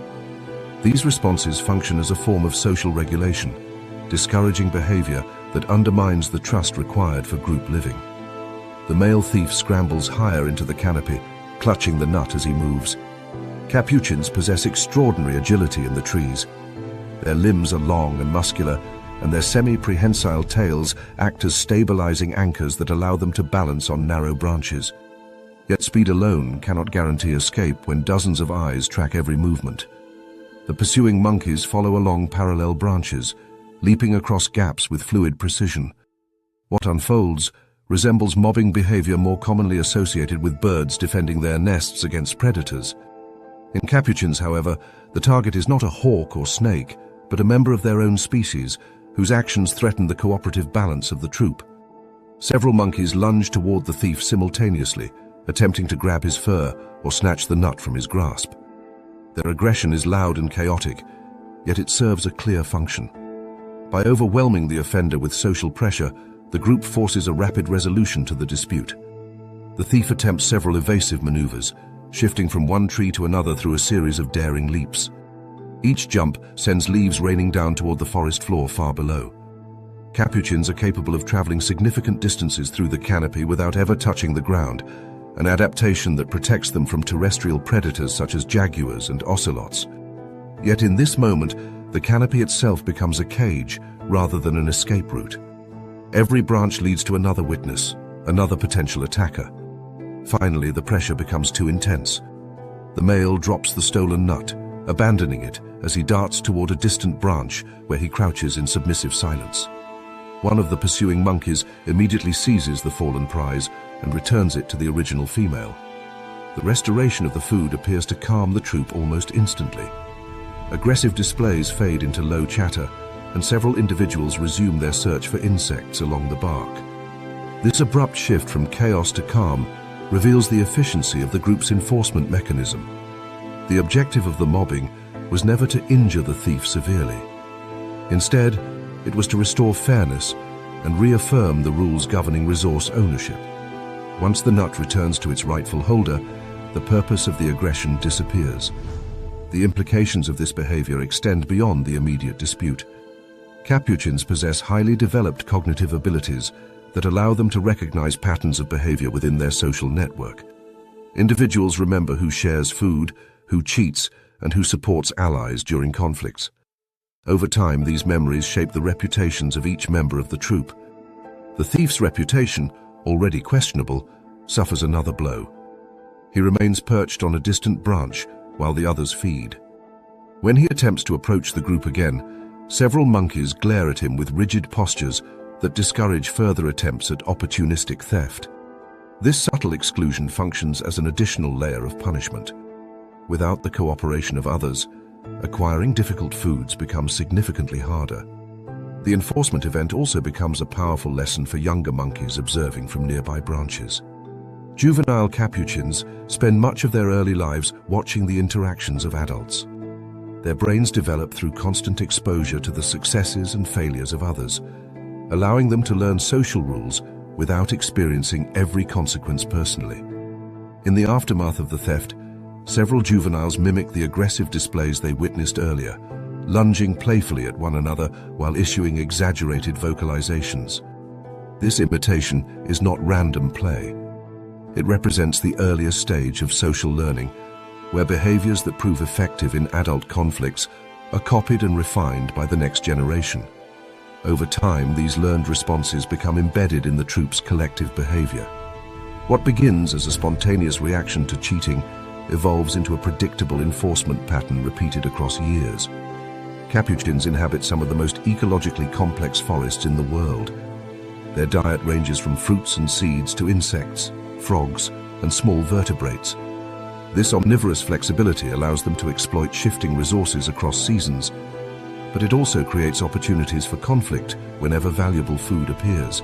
These responses function as a form of social regulation, discouraging behavior that undermines the trust required for group living. The male thief scrambles higher into the canopy, clutching the nut as he moves. Capuchins possess extraordinary agility in the trees. Their limbs are long and muscular, and their semi-prehensile tails act as stabilizing anchors that allow them to balance on narrow branches. Yet speed alone cannot guarantee escape when dozens of eyes track every movement. The pursuing monkeys follow along parallel branches, leaping across gaps with fluid precision. What unfolds resembles mobbing behavior more commonly associated with birds defending their nests against predators. In capuchins, however, the target is not a hawk or snake, but a member of their own species, whose actions threaten the cooperative balance of the troop. Several monkeys lunge toward the thief simultaneously, attempting to grab his fur or snatch the nut from his grasp. Their aggression is loud and chaotic, yet it serves a clear function. By overwhelming the offender with social pressure, the group forces a rapid resolution to the dispute. The thief attempts several evasive maneuvers, shifting from one tree to another through a series of daring leaps. Each jump sends leaves raining down toward the forest floor far below. Capuchins are capable of traveling significant distances through the canopy without ever touching the ground, an adaptation that protects them from terrestrial predators such as jaguars and ocelots. Yet in this moment, the canopy itself becomes a cage rather than an escape route. Every branch leads to another witness, another potential attacker. Finally, the pressure becomes too intense. The male drops the stolen nut, abandoning it as he darts toward a distant branch where he crouches in submissive silence. One of the pursuing monkeys immediately seizes the fallen prize and returns it to the original female. The restoration of the food appears to calm the troop almost instantly. Aggressive displays fade into low chatter, and several individuals resume their search for insects along the bark. This abrupt shift from chaos to calm reveals the efficiency of the group's enforcement mechanism. The objective of the mobbing was never to injure the thief severely. Instead, it was to restore fairness and reaffirm the rules governing resource ownership. Once the nut returns to its rightful holder, the purpose of the aggression disappears. The implications of this behavior extend beyond the immediate dispute. Capuchins possess highly developed cognitive abilities that allow them to recognize patterns of behavior within their social network. Individuals remember who shares food, who cheats, and who supports allies during conflicts. Over time, these memories shape the reputations of each member of the troop. The thief's reputation, already questionable, suffers another blow. He remains perched on a distant branch while the others feed. When he attempts to approach the group again, several monkeys glare at him with rigid postures that discourage further attempts at opportunistic theft. This subtle exclusion functions as an additional layer of punishment. Without the cooperation of others, acquiring difficult foods becomes significantly harder. The enforcement event also becomes a powerful lesson for younger monkeys observing from nearby branches. Juvenile capuchins spend much of their early lives watching the interactions of adults. Their brains develop through constant exposure to the successes and failures of others, allowing them to learn social rules without experiencing every consequence personally. In the aftermath of the theft, several juveniles mimic the aggressive displays they witnessed earlier, lunging playfully at one another while issuing exaggerated vocalizations. This imitation is not random play. It represents the earliest stage of social learning, where behaviors that prove effective in adult conflicts are copied and refined by the next generation. Over time, these learned responses become embedded in the troop's collective behavior. What begins as a spontaneous reaction to cheating evolves into a predictable enforcement pattern repeated across years. Capuchins inhabit some of the most ecologically complex forests in the world. Their diet ranges from fruits and seeds to insects, frogs, and small vertebrates. This omnivorous flexibility allows them to exploit shifting resources across seasons, but it also creates opportunities for conflict whenever valuable food appears.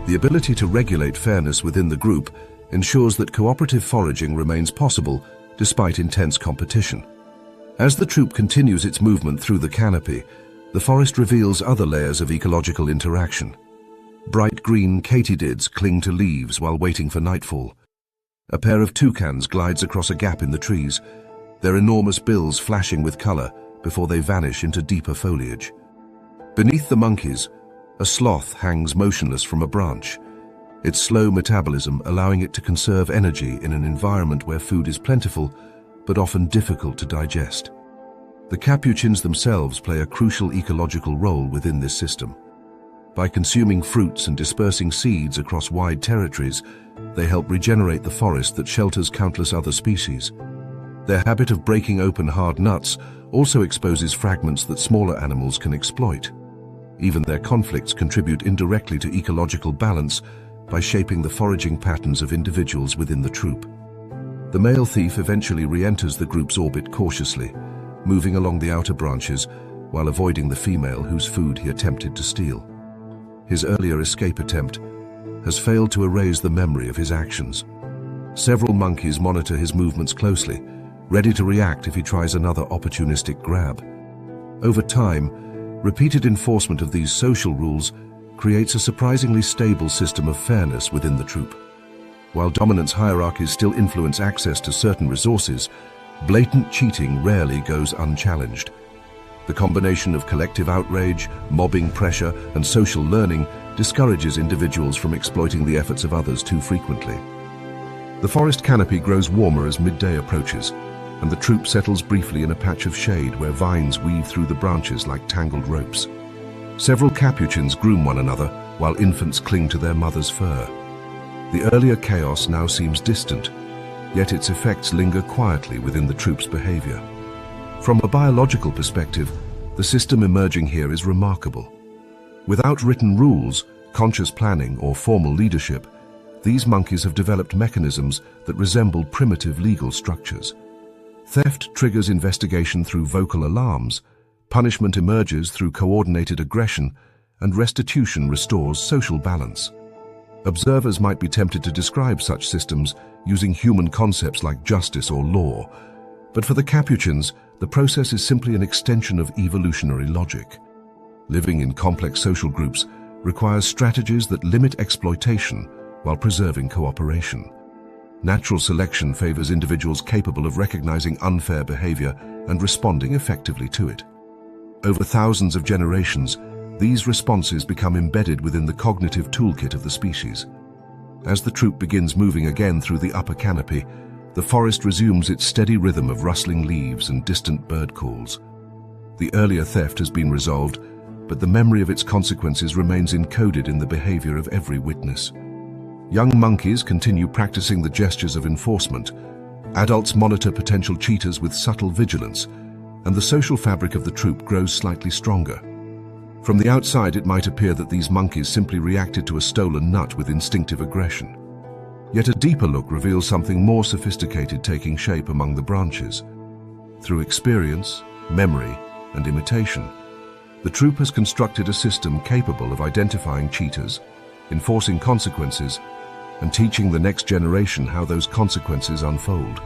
The ability to regulate fairness within the group ensures that cooperative foraging remains possible despite intense competition. As the troop continues its movement through the canopy, the forest reveals other layers of ecological interaction. Bright green katydids cling to leaves while waiting for nightfall. A pair of toucans glides across a gap in the trees, their enormous bills flashing with color before they vanish into deeper foliage. Beneath the monkeys, a sloth hangs motionless from a branch, its slow metabolism allowing it to conserve energy in an environment where food is plentiful but often difficult to digest. The capuchins themselves play a crucial ecological role within this system. By consuming fruits and dispersing seeds across wide territories, they help regenerate the forest that shelters countless other species. Their habit of breaking open hard nuts also exposes fragments that smaller animals can exploit. Even their conflicts contribute indirectly to ecological balance by shaping the foraging patterns of individuals within the troop. The male thief eventually re-enters the group's orbit cautiously, moving along the outer branches while avoiding the female whose food he attempted to steal. His earlier escape attempt has failed to erase the memory of his actions. Several monkeys monitor his movements closely, ready to react if he tries another opportunistic grab. Over time, repeated enforcement of these social rules creates a surprisingly stable system of fairness within the troop. While dominance hierarchies still influence access to certain resources, blatant cheating rarely goes unchallenged. The combination of collective outrage, mobbing pressure, and social learning discourages individuals from exploiting the efforts of others too frequently. The forest canopy grows warmer as midday approaches, and the troop settles briefly in a patch of shade where vines weave through the branches like tangled ropes. Several capuchins groom one another while infants cling to their mother's fur. The earlier chaos now seems distant, yet its effects linger quietly within the troop's behavior. From a biological perspective, the system emerging here is remarkable. Without written rules, conscious planning, or formal leadership, these monkeys have developed mechanisms that resemble primitive legal structures. Theft triggers investigation through vocal alarms, punishment emerges through coordinated aggression, and restitution restores social balance. Observers might be tempted to describe such systems using human concepts like justice or law, but for the Capuchins, the process is simply an extension of evolutionary logic. Living in complex social groups requires strategies that limit exploitation while preserving cooperation. Natural selection favors individuals capable of recognizing unfair behavior and responding effectively to it. Over thousands of generations, these responses become embedded within the cognitive toolkit of the species. As the troop begins moving again through the upper canopy, the forest resumes its steady rhythm of rustling leaves and distant bird calls. The earlier theft has been resolved, but the memory of its consequences remains encoded in the behavior of every witness. Young monkeys continue practicing the gestures of enforcement. Adults monitor potential cheaters with subtle vigilance, and the social fabric of the troop grows slightly stronger. From the outside, it might appear that these monkeys simply reacted to a stolen nut with instinctive aggression. Yet a deeper look reveals something more sophisticated taking shape among the branches. Through experience, memory, and imitation, the troop has constructed a system capable of identifying cheaters, enforcing consequences, and teaching the next generation how those consequences unfold.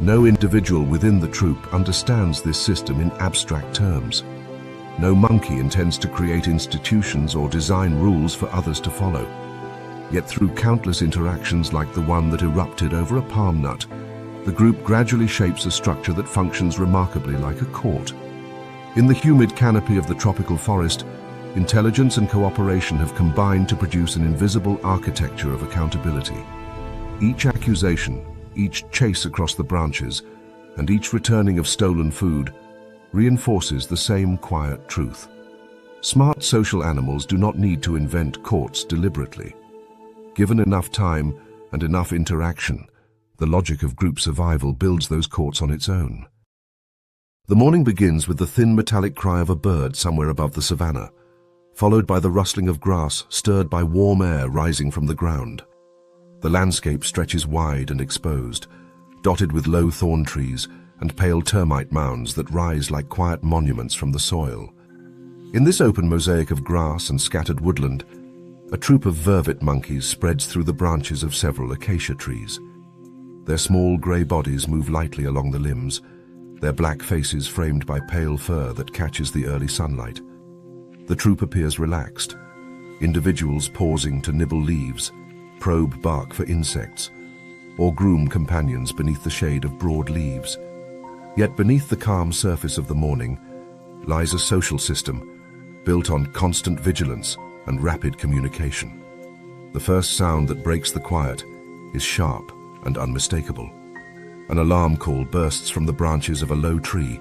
No individual within the troop understands this system in abstract terms. No monkey intends to create institutions or design rules for others to follow. Yet through countless interactions like the one that erupted over a palm nut, the group gradually shapes a structure that functions remarkably like a court. In the humid canopy of the tropical forest, intelligence and cooperation have combined to produce an invisible architecture of accountability. Each accusation, each chase across the branches, and each returning of stolen food reinforces the same quiet truth. Smart social animals do not need to invent courts deliberately. Given enough time and enough interaction, the logic of group survival builds those courts on its own. The morning begins with the thin metallic cry of a bird somewhere above the savannah, followed by the rustling of grass stirred by warm air rising from the ground. The landscape stretches wide and exposed, dotted with low thorn trees and pale termite mounds that rise like quiet monuments from the soil. In this open mosaic of grass and scattered woodland, a troop of vervet monkeys spreads through the branches of several acacia trees. Their small grey bodies move lightly along the limbs, their black faces framed by pale fur that catches the early sunlight. The troop appears relaxed, individuals pausing to nibble leaves, probe bark for insects, or groom companions beneath the shade of broad leaves. Yet beneath the calm surface of the morning lies a social system built on constant vigilance and rapid communication. The first sound that breaks the quiet is sharp and unmistakable. An alarm call bursts from the branches of a low tree,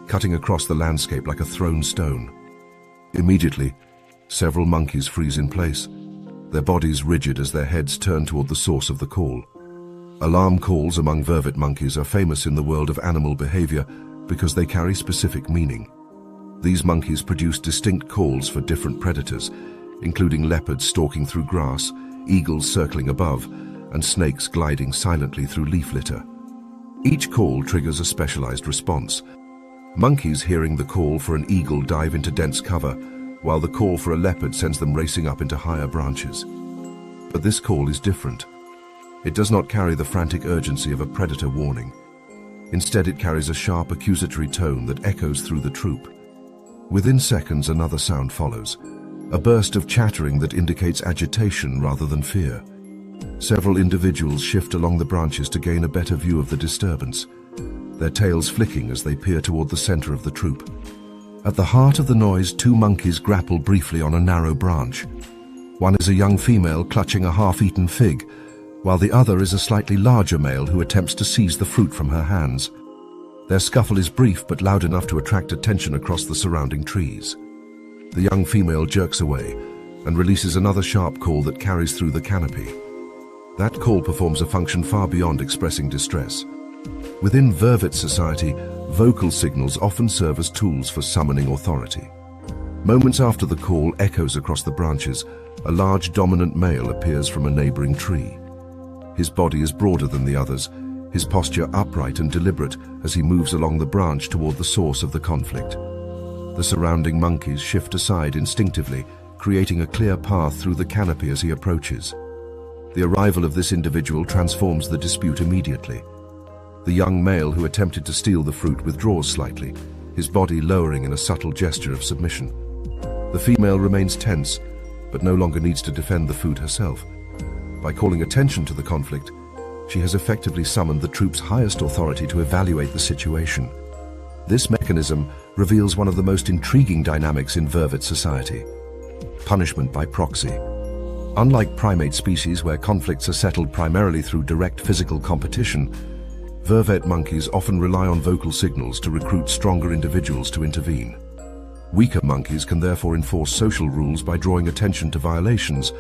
cutting across the landscape like a thrown stone. Immediately, several monkeys freeze in place, their bodies rigid as their heads turn toward the source of the call. Alarm calls among vervet monkeys are famous in the world of animal behavior because they carry specific meaning. These monkeys produce distinct calls for different predators, including leopards stalking through grass, eagles circling above, and snakes gliding silently through leaf litter. Each call triggers a specialized response. Monkeys hearing the call for an eagle dive into dense cover, while the call for a leopard sends them racing up into higher branches. But this call is different. It does not carry the frantic urgency of a predator warning. Instead, it carries a sharp accusatory tone that echoes through the troop. Within seconds, another sound follows, a burst of chattering that indicates agitation rather than fear. Several individuals shift along the branches to gain a better view of the disturbance, their tails flicking as they peer toward the center of the troop. At the heart of the noise, two monkeys grapple briefly on a narrow branch. One is a young female clutching a half-eaten fig, while the other is a slightly larger male who attempts to seize the fruit from her hands. Their scuffle is brief but loud enough to attract attention across the surrounding trees. The young female jerks away and releases another sharp call that carries through the canopy. That call performs a function far beyond expressing distress. Within Vervet society, vocal signals often serve as tools for summoning authority. Moments after the call echoes across the branches, a large dominant male appears from a neighboring tree. His body is broader than the others, his posture upright and deliberate as he moves along the branch toward the source of the conflict. The surrounding monkeys shift aside instinctively, creating a clear path through the canopy as he approaches. The arrival of this individual transforms the dispute immediately. The young male who attempted to steal the fruit withdraws slightly, his body lowering in a subtle gesture of submission. The female remains tense, but no longer needs to defend the food herself. By calling attention to the conflict, she has effectively summoned the troop's highest authority to evaluate the situation. This mechanism reveals one of the most intriguing dynamics in Vervet society: punishment by proxy. Unlike primate species where conflicts are settled primarily through direct physical competition, Vervet monkeys often rely on vocal signals to recruit stronger individuals to intervene. Weaker monkeys can therefore enforce social rules by drawing attention to violations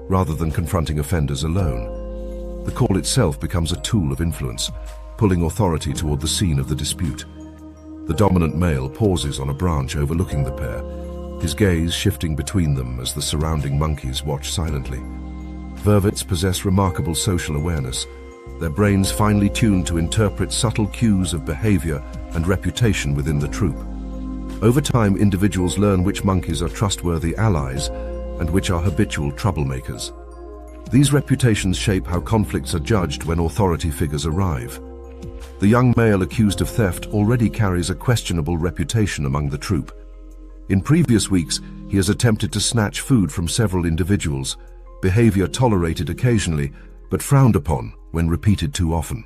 rather than confronting offenders alone. The call itself becomes a tool of influence, pulling authority toward the scene of the dispute. The dominant male pauses on a branch overlooking the pair, his gaze shifting between them as the surrounding monkeys watch silently. Vervets possess remarkable social awareness, their brains finely tuned to interpret subtle cues of behavior and reputation within the troop. Over time, individuals learn which monkeys are trustworthy allies and which are habitual troublemakers. These reputations shape how conflicts are judged when authority figures arrive. The young male accused of theft already carries a questionable reputation among the troop. In previous weeks, he has attempted to snatch food from several individuals, behavior tolerated occasionally, but frowned upon when repeated too often.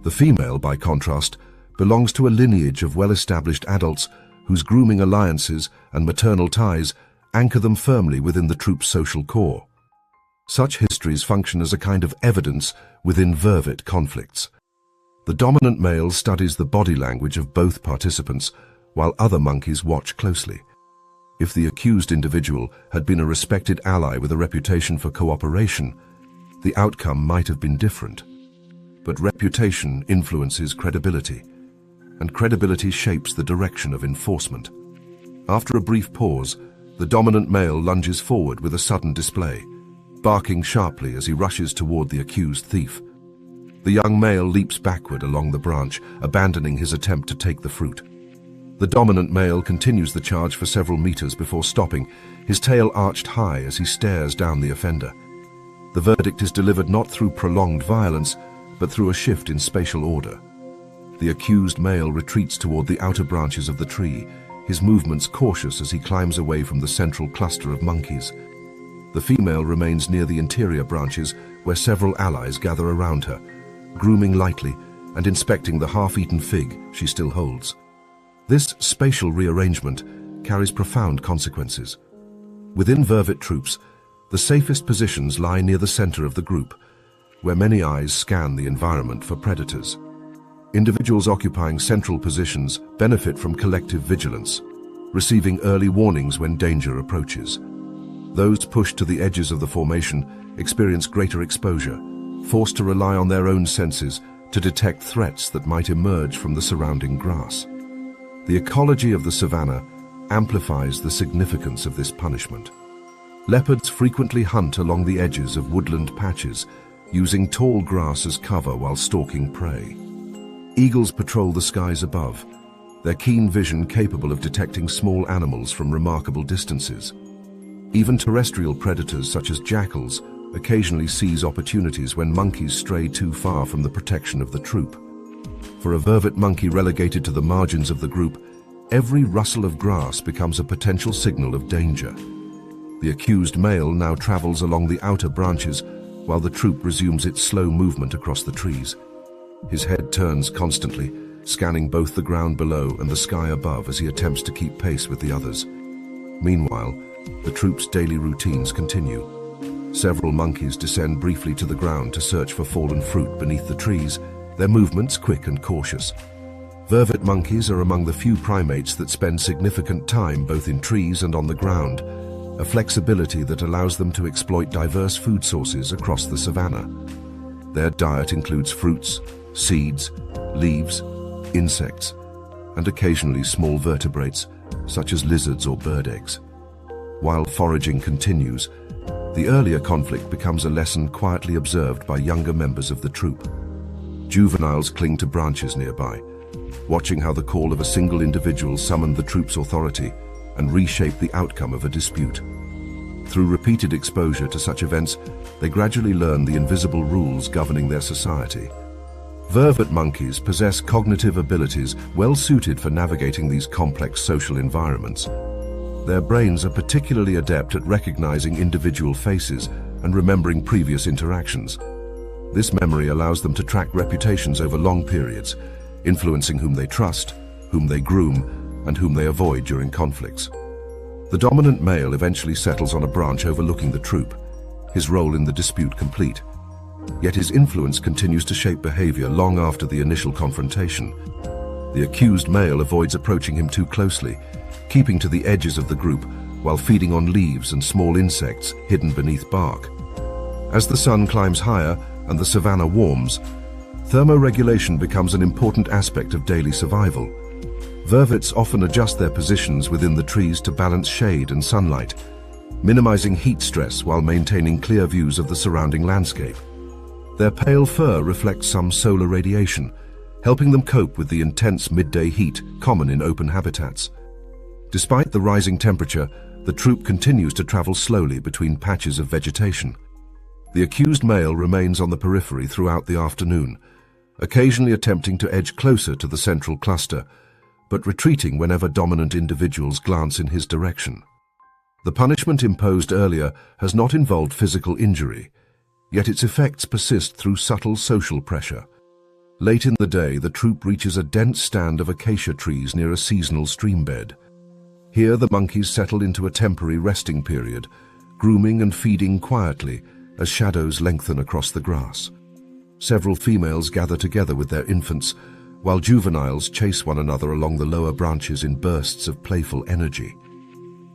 The female, by contrast, belongs to a lineage of well-established adults whose grooming alliances and maternal ties anchor them firmly within the troop's social core. Such histories function as a kind of evidence within Vervet conflicts. The dominant male studies the body language of both participants, while other monkeys watch closely. If the accused individual had been a respected ally with a reputation for cooperation, the outcome might have been different. But reputation influences credibility, and credibility shapes the direction of enforcement. After a brief pause, the dominant male lunges forward with a sudden display, barking sharply as he rushes toward the accused thief. The young male leaps backward along the branch, abandoning his attempt to take the fruit. The dominant male continues the charge for several meters before stopping, his tail arched high as he stares down the offender. The verdict is delivered not through prolonged violence, but through a shift in spatial order. The accused male retreats toward the outer branches of the tree, his movements cautious as he climbs away from the central cluster of monkeys. The female remains near the interior branches, where several allies gather around her, grooming lightly and inspecting the half-eaten fig she still holds. This spatial rearrangement carries profound consequences. Within Vervet troops, the safest positions lie near the center of the group, where many eyes scan the environment for predators. Individuals occupying central positions benefit from collective vigilance, receiving early warnings when danger approaches. Those pushed to the edges of the formation experience greater exposure, forced to rely on their own senses to detect threats that might emerge from the surrounding grass. The ecology of the savannah amplifies the significance of this punishment. Leopards frequently hunt along the edges of woodland patches, using tall grass as cover while stalking prey. Eagles patrol the skies above, their keen vision capable of detecting small animals from remarkable distances. Even terrestrial predators such as jackals occasionally seize opportunities when monkeys stray too far from the protection of the troop. For a vervet monkey relegated to the margins of the group, every rustle of grass becomes a potential signal of danger. The accused male now travels along the outer branches while the troop resumes its slow movement across the trees. His head turns constantly, scanning both the ground below and the sky above as he attempts to keep pace with the others. Meanwhile, the troop's daily routines continue. Several monkeys descend briefly to the ground to search for fallen fruit beneath the trees, their movements quick and cautious. Vervet monkeys are among the few primates that spend significant time both in trees and on the ground, a flexibility that allows them to exploit diverse food sources across the savanna. Their diet includes fruits, seeds, leaves, insects, and occasionally small vertebrates, such as lizards or bird eggs. While foraging continues, the earlier conflict becomes a lesson quietly observed by younger members of the troop. Juveniles cling to branches nearby, watching how the call of a single individual summoned the troop's authority and reshaped the outcome of a dispute. Through repeated exposure to such events, they gradually learn the invisible rules governing their society. Vervet monkeys possess cognitive abilities well suited for navigating these complex social environments. Their brains are particularly adept at recognizing individual faces and remembering previous interactions. This memory allows them to track reputations over long periods, influencing whom they trust, whom they groom, and whom they avoid during conflicts. The dominant male eventually settles on a branch overlooking the troop, his role in the dispute complete. Yet his influence continues to shape behavior long after the initial confrontation. The accused male avoids approaching him too closely, keeping to the edges of the group while feeding on leaves and small insects hidden beneath bark. As the sun climbs higher and the savanna warms, thermoregulation becomes an important aspect of daily survival. Vervets often adjust their positions within the trees to balance shade and sunlight, minimizing heat stress while maintaining clear views of the surrounding landscape. Their pale fur reflects some solar radiation, helping them cope with the intense midday heat common in open habitats. Despite the rising temperature, the troop continues to travel slowly between patches of vegetation. The accused male remains on the periphery throughout the afternoon, occasionally attempting to edge closer to the central cluster, but retreating whenever dominant individuals glance in his direction. The punishment imposed earlier has not involved physical injury, yet its effects persist through subtle social pressure. Late in the day, the troop reaches a dense stand of acacia trees near a seasonal streambed. Here the monkeys settle into a temporary resting period, grooming and feeding quietly as shadows lengthen across the grass. Several females gather together with their infants, while juveniles chase one another along the lower branches in bursts of playful energy.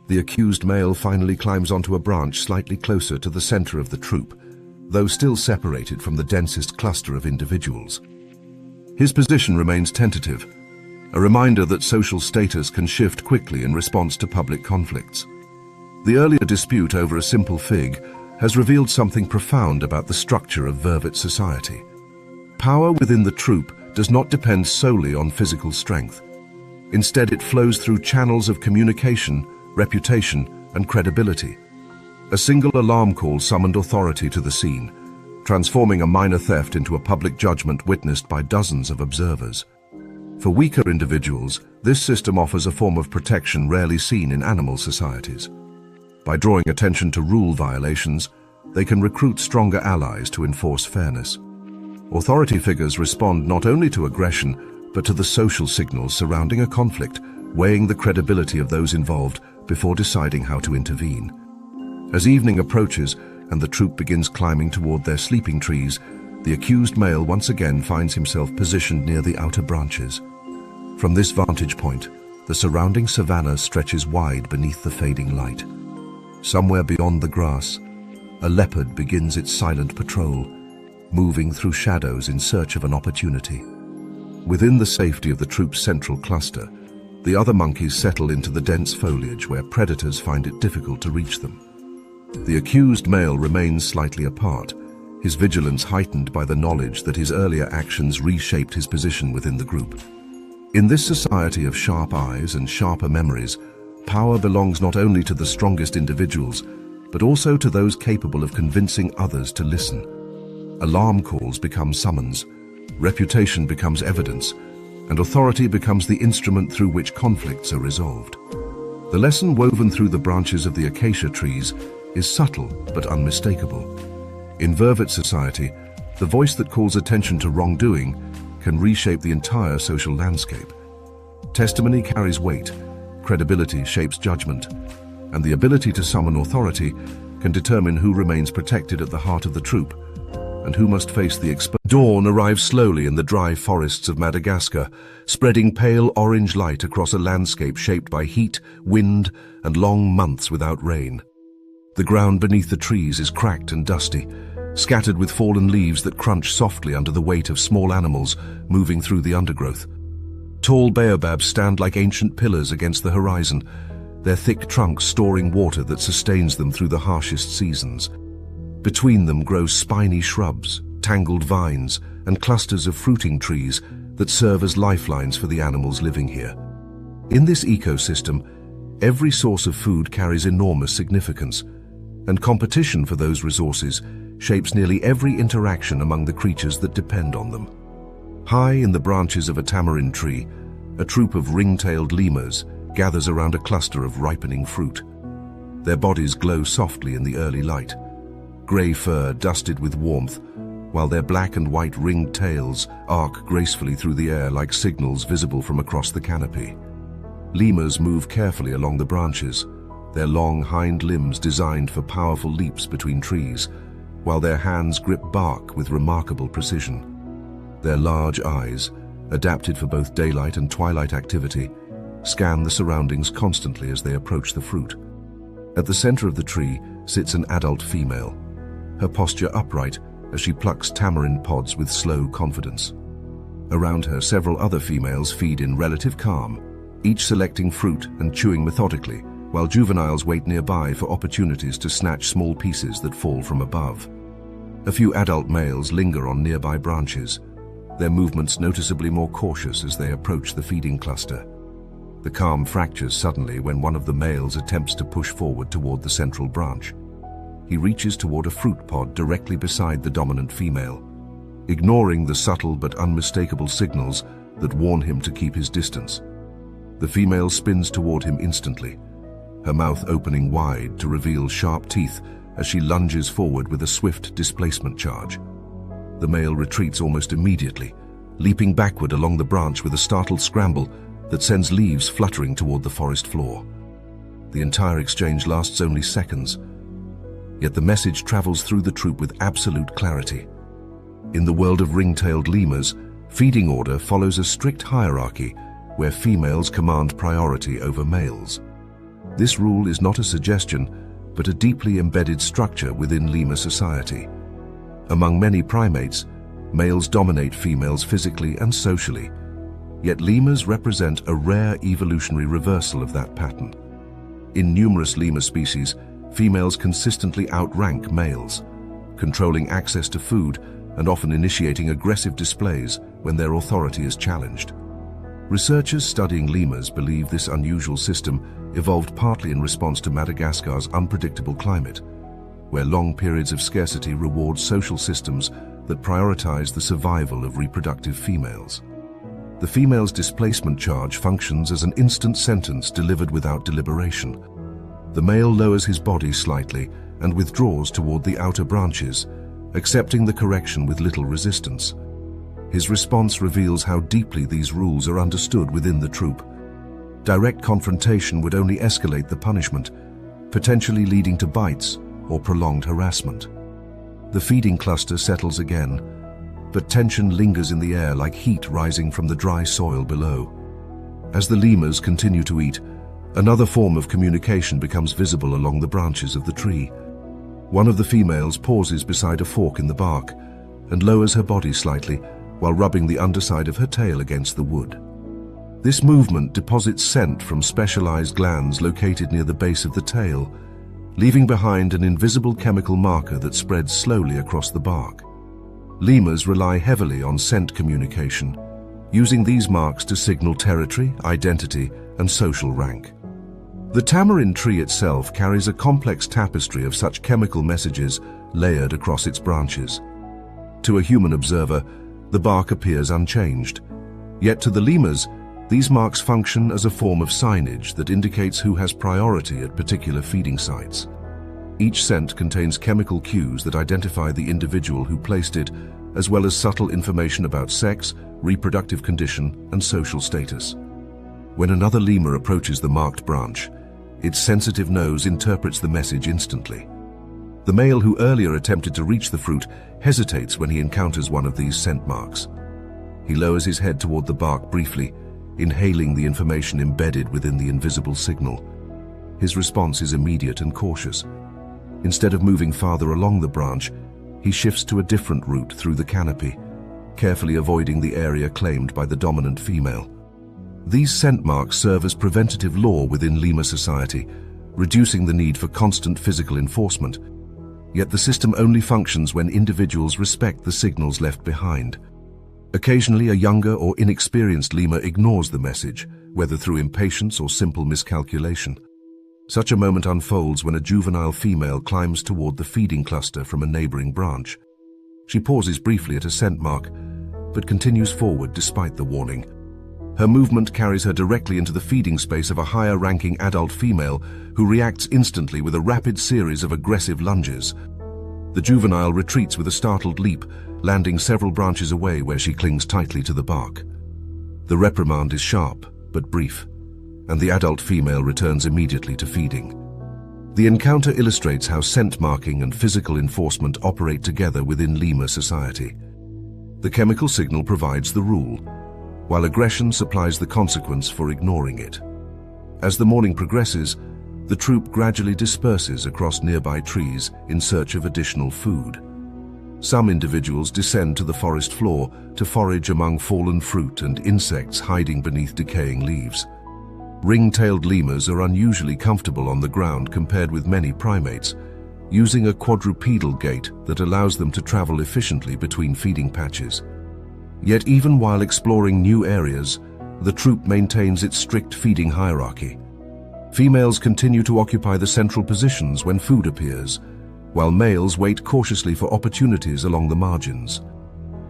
The accused male finally climbs onto a branch slightly closer to the center of the troop, though still separated from the densest cluster of individuals. His position remains tentative, a reminder that social status can shift quickly in response to public conflicts. The earlier dispute over a simple fig has revealed something profound about the structure of vervet society. Power within the troop does not depend solely on physical strength. Instead, it flows through channels of communication, reputation, and credibility. A single alarm call summoned authority to the scene, transforming a minor theft into a public judgment witnessed by dozens of observers. For weaker individuals, this system offers a form of protection rarely seen in animal societies. By drawing attention to rule violations, they can recruit stronger allies to enforce fairness. Authority figures respond not only to aggression, but to the social signals surrounding a conflict, weighing the credibility of those involved before deciding how to intervene. As evening approaches and the troop begins climbing toward their sleeping trees, the accused male once again finds himself positioned near the outer branches. From this vantage point, the surrounding savanna stretches wide beneath the fading light. Somewhere beyond the grass, a leopard begins its silent patrol, moving through shadows in search of an opportunity. Within the safety of the troop's central cluster, The other monkeys settle into the dense foliage where predators find it difficult to reach them. The accused male remains slightly apart, his vigilance heightened by the knowledge that his earlier actions reshaped his position within the group. In this society of sharp eyes and sharper memories, power belongs not only to the strongest individuals, but also to those capable of convincing others to listen. Alarm calls become summons, reputation becomes evidence, and authority becomes the instrument through which conflicts are resolved. The lesson woven through the branches of the acacia trees is subtle but unmistakable. In Vervet society, the voice that calls attention to wrongdoing can reshape the entire social landscape. Testimony carries weight, credibility shapes judgment, and the ability to summon authority can determine who remains protected at the heart of the troop and who must face the exposure. Dawn arrives slowly in the dry forests of Madagascar, spreading pale orange light across a landscape shaped by heat, wind, and long months without rain. The ground beneath the trees is cracked and dusty, scattered with fallen leaves that crunch softly under the weight of small animals moving through the undergrowth. Tall baobabs stand like ancient pillars against the horizon, their thick trunks storing water that sustains them through the harshest seasons. Between them grow spiny shrubs, tangled vines, and clusters of fruiting trees that serve as lifelines for the animals living here. In this ecosystem, every source of food carries enormous significance, and competition for those resources shapes nearly every interaction among the creatures that depend on them. High in the branches of a tamarind tree, a troop of ring-tailed lemurs gathers around a cluster of ripening fruit. Their bodies glow softly in the early light, grey fur dusted with warmth, while their black and white ringed tails arc gracefully through the air like signals visible from across the canopy. Lemurs move carefully along the branches, their long hind limbs designed for powerful leaps between trees, while their hands grip bark with remarkable precision. Their large eyes, adapted for both daylight and twilight activity, scan the surroundings constantly as they approach the fruit. At the center of the tree sits an adult female, her posture upright as she plucks tamarind pods with slow confidence. Around her, several other females feed in relative calm, each selecting fruit and chewing methodically, while juveniles wait nearby for opportunities to snatch small pieces that fall from above. A few adult males linger on nearby branches, their movements noticeably more cautious as they approach the feeding cluster. The calm fractures suddenly when one of the males attempts to push forward toward the central branch. He reaches toward a fruit pod directly beside the dominant female, ignoring the subtle but unmistakable signals that warn him to keep his distance. The female spins toward him instantly, her mouth opening wide to reveal sharp teeth as she lunges forward with a swift displacement charge. The male retreats almost immediately, leaping backward along the branch with a startled scramble that sends leaves fluttering toward the forest floor. The entire exchange lasts only seconds, yet the message travels through the troop with absolute clarity. In the world of ring-tailed lemurs, feeding order follows a strict hierarchy where females command priority over males. This rule is not a suggestion, but a deeply embedded structure within lemur society. Among many primates, males dominate females physically and socially, yet lemurs represent a rare evolutionary reversal of that pattern. In numerous lemur species, females consistently outrank males, controlling access to food and often initiating aggressive displays when their authority is challenged. Researchers studying lemurs believe this unusual system evolved partly in response to Madagascar's unpredictable climate, where long periods of scarcity reward social systems that prioritize the survival of reproductive females. The female's displacement charge functions as an instant sentence delivered without deliberation. The male lowers his body slightly and withdraws toward the outer branches, accepting the correction with little resistance. His response reveals how deeply these rules are understood within the troop. Direct confrontation would only escalate the punishment, potentially leading to bites or prolonged harassment. The feeding cluster settles again, but tension lingers in the air like heat rising from the dry soil below. As the lemurs continue to eat, another form of communication becomes visible along the branches of the tree. One of the females pauses beside a fork in the bark and lowers her body slightly while rubbing the underside of her tail against the wood. This movement deposits scent from specialized glands located near the base of the tail, leaving behind an invisible chemical marker that spreads slowly across the bark. Lemurs rely heavily on scent communication, using these marks to signal territory, identity, and social rank. The tamarind tree itself carries a complex tapestry of such chemical messages layered across its branches. To a human observer, the bark appears unchanged. Yet to the lemurs, these marks function as a form of signage that indicates who has priority at particular feeding sites. Each scent contains chemical cues that identify the individual who placed it, as well as subtle information about sex, reproductive condition, and social status. When another lemur approaches the marked branch, its sensitive nose interprets the message instantly. The male who earlier attempted to reach the fruit hesitates when he encounters one of these scent marks. He lowers his head toward the bark briefly, inhaling the information embedded within the invisible signal. His response is immediate and cautious. Instead of moving farther along the branch, he shifts to a different route through the canopy, carefully avoiding the area claimed by the dominant female. These scent marks serve as preventative law within lemur society, reducing the need for constant physical enforcement. Yet the system only functions when individuals respect the signals left behind. Occasionally, a younger or inexperienced lemur ignores the message, whether through impatience or simple miscalculation. Such a moment unfolds when a juvenile female climbs toward the feeding cluster from a neighboring branch. She pauses briefly at a scent mark, but continues forward despite the warning. Her movement carries her directly into the feeding space of a higher-ranking adult female who reacts instantly with a rapid series of aggressive lunges. The juvenile retreats with a startled leap, landing several branches away where she clings tightly to the bark. The reprimand is sharp, but brief, and the adult female returns immediately to feeding. The encounter illustrates how scent marking and physical enforcement operate together within lemur society. The chemical signal provides the rule, while aggression supplies the consequence for ignoring it. As the morning progresses, the troop gradually disperses across nearby trees in search of additional food. Some individuals descend to the forest floor to forage among fallen fruit and insects hiding beneath decaying leaves. Ring-tailed lemurs are unusually comfortable on the ground compared with many primates, using a quadrupedal gait that allows them to travel efficiently between feeding patches. Yet even while exploring new areas, the troop maintains its strict feeding hierarchy. Females continue to occupy the central positions when food appears, while males wait cautiously for opportunities along the margins.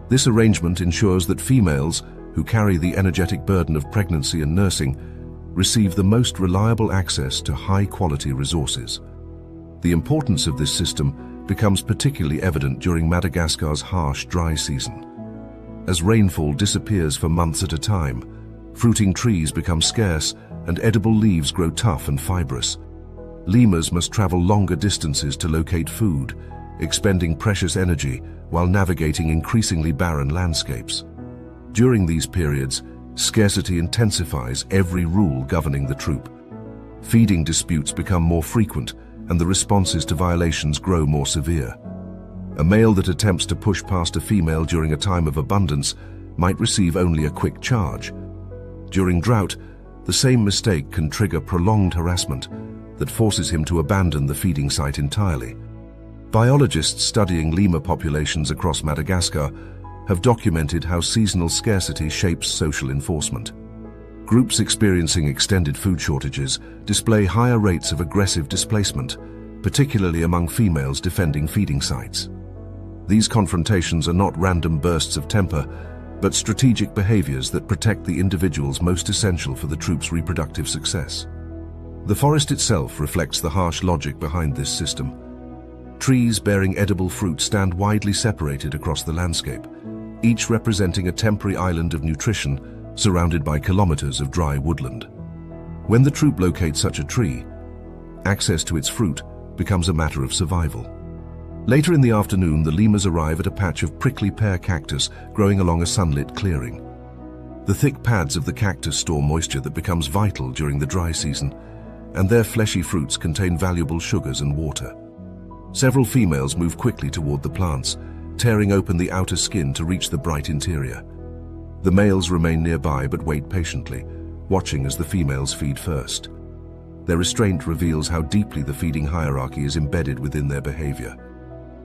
This arrangement ensures that females, who carry the energetic burden of pregnancy and nursing, receive the most reliable access to high-quality resources. The importance of this system becomes particularly evident during Madagascar's harsh dry season. As rainfall disappears for months at a time, fruiting trees become scarce and edible leaves grow tough and fibrous. Lemurs must travel longer distances to locate food, expending precious energy while navigating increasingly barren landscapes. During these periods, scarcity intensifies every rule governing the troop. Feeding disputes become more frequent, and the responses to violations grow more severe. A male that attempts to push past a female during a time of abundance might receive only a quick charge. During drought, the same mistake can trigger prolonged harassment that forces him to abandon the feeding site entirely. Biologists studying lemur populations across Madagascar have documented how seasonal scarcity shapes social enforcement. Groups experiencing extended food shortages display higher rates of aggressive displacement, particularly among females defending feeding sites. These confrontations are not random bursts of temper, but strategic behaviors that protect the individuals most essential for the troop's reproductive success. The forest itself reflects the harsh logic behind this system. Trees bearing edible fruit stand widely separated across the landscape, each representing a temporary island of nutrition surrounded by kilometers of dry woodland. When the troop locates such a tree, access to its fruit becomes a matter of survival. Later in the afternoon, the lemurs arrive at a patch of prickly pear cactus growing along a sunlit clearing. The thick pads of the cactus store moisture that becomes vital during the dry season, and their fleshy fruits contain valuable sugars and water. Several females move quickly toward the plants, tearing open the outer skin to reach the bright interior. The males remain nearby but wait patiently, watching as the females feed first. Their restraint reveals how deeply the feeding hierarchy is embedded within their behavior.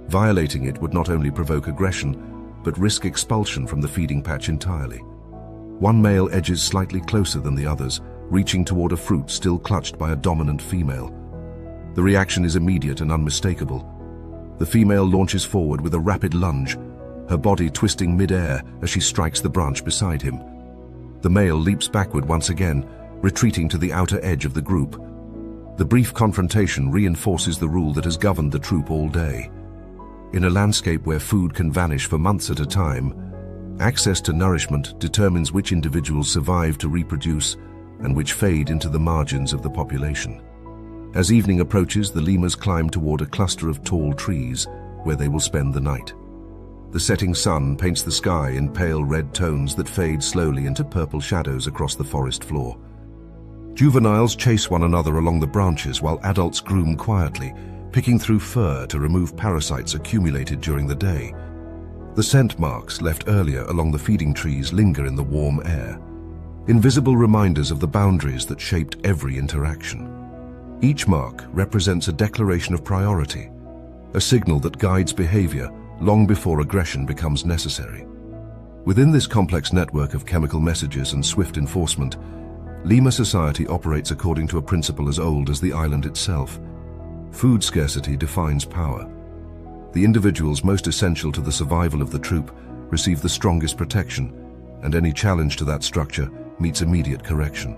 Violating it would not only provoke aggression, but risk expulsion from the feeding patch entirely. One male edges slightly closer than the others, reaching toward a fruit still clutched by a dominant female. The reaction is immediate and unmistakable. The female launches forward with a rapid lunge, her body twisting mid-air as she strikes the branch beside him. The male leaps backward once again, retreating to the outer edge of the group. The brief confrontation reinforces the rule that has governed the troop all day. In a landscape where food can vanish for months at a time, access to nourishment determines which individuals survive to reproduce and which fade into the margins of the population. As evening approaches, the lemurs climb toward a cluster of tall trees where they will spend the night. The setting sun paints the sky in pale red tones that fade slowly into purple shadows across the forest floor. Juveniles chase one another along the branches while adults groom quietly, picking through fur to remove parasites accumulated during the day. The scent marks left earlier along the feeding trees linger in the warm air, invisible reminders of the boundaries that shaped every interaction. Each mark represents a declaration of priority, a signal that guides behavior long before aggression becomes necessary. Within this complex network of chemical messages and swift enforcement, lemur society operates according to a principle as old as the island itself. Food scarcity defines power. The individuals most essential to the survival of the troop receive the strongest protection, and any challenge to that structure meets immediate correction.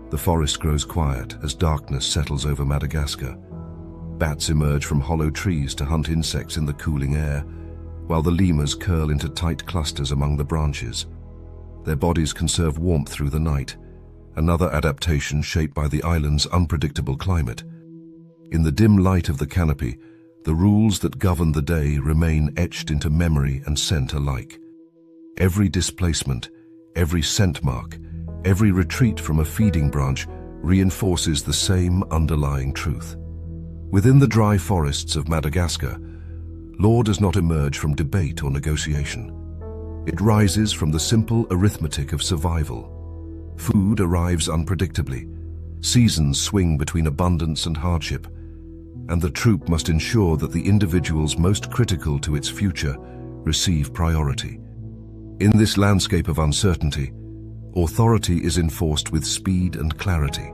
The forest grows quiet as darkness settles over Madagascar. Bats emerge from hollow trees to hunt insects in the cooling air, while the lemurs curl into tight clusters among the branches. Their bodies conserve warmth through the night, another adaptation shaped by the island's unpredictable climate. In the dim light of the canopy, the rules that govern the day remain etched into memory and scent alike. Every displacement, every scent mark, every retreat from a feeding branch reinforces the same underlying truth. Within the dry forests of Madagascar, law does not emerge from debate or negotiation. It rises from the simple arithmetic of survival. Food arrives unpredictably, seasons swing between abundance and hardship, and the troop must ensure that the individuals most critical to its future receive priority. In this landscape of uncertainty, authority is enforced with speed and clarity.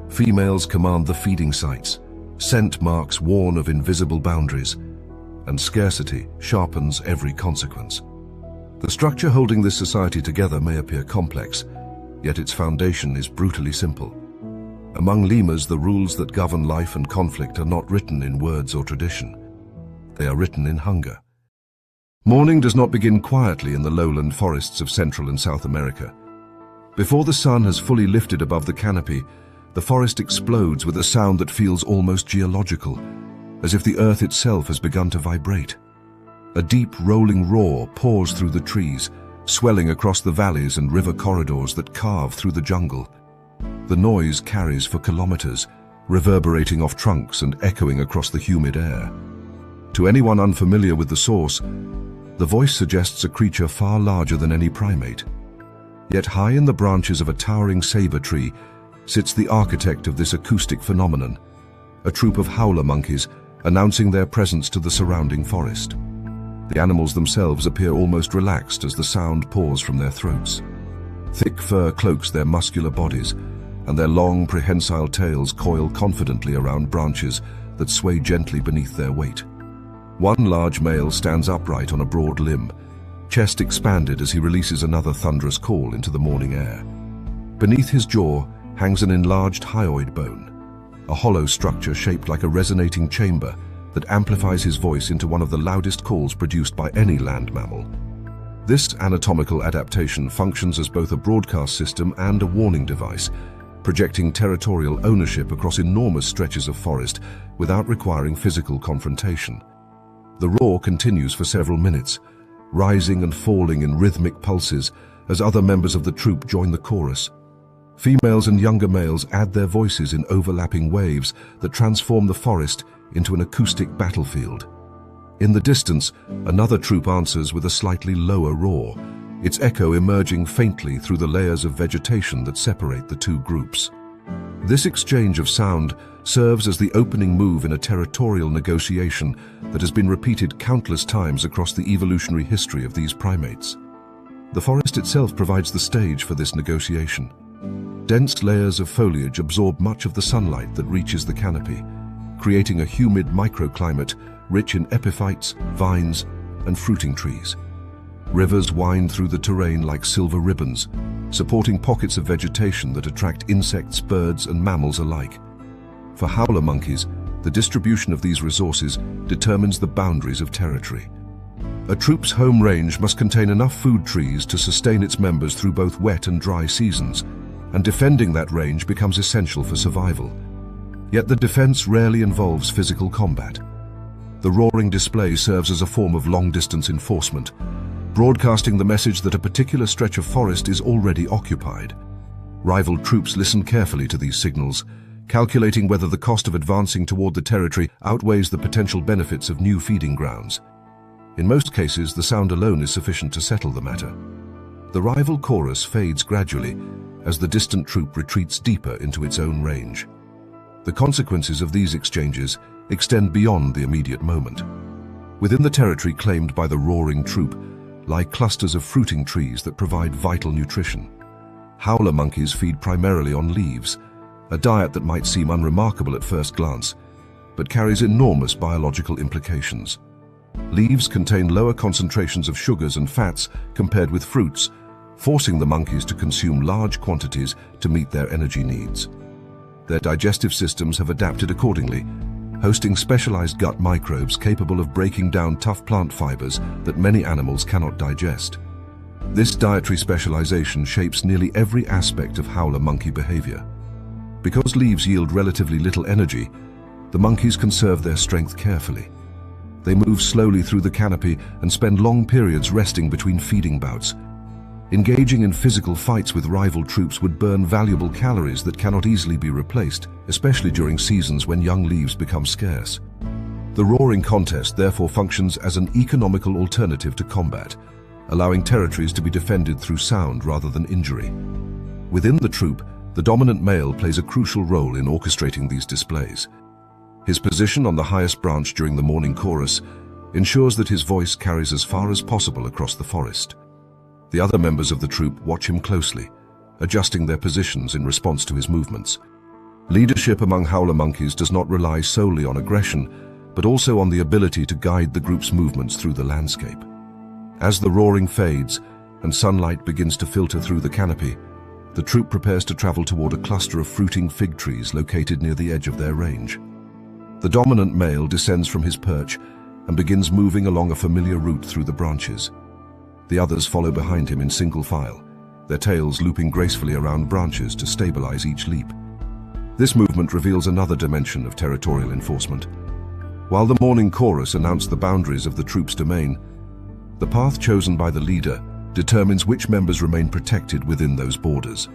Females command the feeding sites, scent marks warn of invisible boundaries, and scarcity sharpens every consequence. The structure holding this society together may appear complex, yet its foundation is brutally simple. Among lemurs, the rules that govern life and conflict are not written in words or tradition. They are written in hunger. Morning does not begin quietly in the lowland forests of Central and South America. Before the sun has fully lifted above the canopy, the forest explodes with a sound that feels almost geological, as if the earth itself has begun to vibrate. A deep rolling roar pours through the trees, swelling across the valleys and river corridors that carve through the jungle. The noise carries for kilometers, reverberating off trunks and echoing across the humid air. To anyone unfamiliar with the source, the voice suggests a creature far larger than any primate. Yet high in the branches of a towering saber tree sits the architect of this acoustic phenomenon, a troop of howler monkeys announcing their presence to the surrounding forest. The animals themselves appear almost relaxed as the sound pours from their throats. Thick fur cloaks their muscular bodies, and their long, prehensile tails coil confidently around branches that sway gently beneath their weight. One large male stands upright on a broad limb, chest expanded as he releases another thunderous call into the morning air. Beneath his jaw hangs an enlarged hyoid bone, a hollow structure shaped like a resonating chamber that amplifies his voice into one of the loudest calls produced by any land mammal. This anatomical adaptation functions as both a broadcast system and a warning device, projecting territorial ownership across enormous stretches of forest without requiring physical confrontation. The roar continues for several minutes, rising and falling in rhythmic pulses as other members of the troop join the chorus. Females and younger males add their voices in overlapping waves that transform the forest into an acoustic battlefield. In the distance, another troop answers with a slightly lower roar, its echo emerging faintly through the layers of vegetation that separate the two groups. This exchange of sound serves as the opening move in a territorial negotiation that has been repeated countless times across the evolutionary history of these primates. The forest itself provides the stage for this negotiation. Dense layers of foliage absorb much of the sunlight that reaches the canopy, creating a humid microclimate rich in epiphytes, vines, and fruiting trees. Rivers wind through the terrain like silver ribbons, supporting pockets of vegetation that attract insects, birds, and mammals alike. For howler monkeys, the distribution of these resources determines the boundaries of territory. A troop's home range must contain enough food trees to sustain its members through both wet and dry seasons, and defending that range becomes essential for survival. Yet the defense rarely involves physical combat. The roaring display serves as a form of long-distance enforcement, broadcasting the message that a particular stretch of forest is already occupied. Rival troops listen carefully to these signals, calculating whether the cost of advancing toward the territory outweighs the potential benefits of new feeding grounds. In most cases, the sound alone is sufficient to settle the matter. The rival chorus fades gradually as the distant troop retreats deeper into its own range. The consequences of these exchanges extend beyond the immediate moment. Within the territory claimed by the roaring troop lie clusters of fruiting trees that provide vital nutrition. Howler monkeys feed primarily on leaves, a diet that might seem unremarkable at first glance, but carries enormous biological implications. Leaves contain lower concentrations of sugars and fats compared with fruits, forcing the monkeys to consume large quantities to meet their energy needs. Their digestive systems have adapted accordingly, hosting specialized gut microbes capable of breaking down tough plant fibers that many animals cannot digest. This dietary specialization shapes nearly every aspect of howler monkey behavior. Because leaves yield relatively little energy, the monkeys conserve their strength carefully. They move slowly through the canopy and spend long periods resting between feeding bouts. Engaging in physical fights with rival troops would burn valuable calories that cannot easily be replaced, especially during seasons when young leaves become scarce. The roaring contest therefore functions as an economical alternative to combat, allowing territories to be defended through sound rather than injury. Within the troop, the dominant male plays a crucial role in orchestrating these displays. His position on the highest branch during the morning chorus ensures that his voice carries as far as possible across the forest. The other members of the troop watch him closely, adjusting their positions in response to his movements. Leadership among howler monkeys does not rely solely on aggression, but also on the ability to guide the group's movements through the landscape. As the roaring fades and sunlight begins to filter through the canopy, the troop prepares to travel toward a cluster of fruiting fig trees located near the edge of their range. The dominant male descends from his perch and begins moving along a familiar route through the branches. The others follow behind him in single file, their tails looping gracefully around branches to stabilize each leap. This movement reveals another dimension of territorial enforcement. While the morning chorus announced the boundaries of the troop's domain, the path chosen by the leader determines which members remain protected within those borders.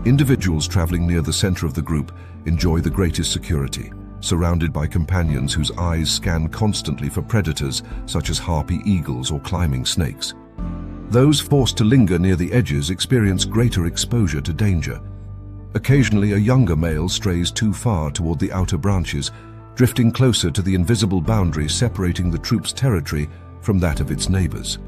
Individuals traveling near the center of the group enjoy the greatest security, surrounded by companions whose eyes scan constantly for predators such as harpy eagles or climbing snakes. Those forced to linger near the edges experience greater exposure to danger. Occasionally, a younger male strays too far toward the outer branches, drifting closer to the invisible boundary separating the troop's territory from that of its neighbors.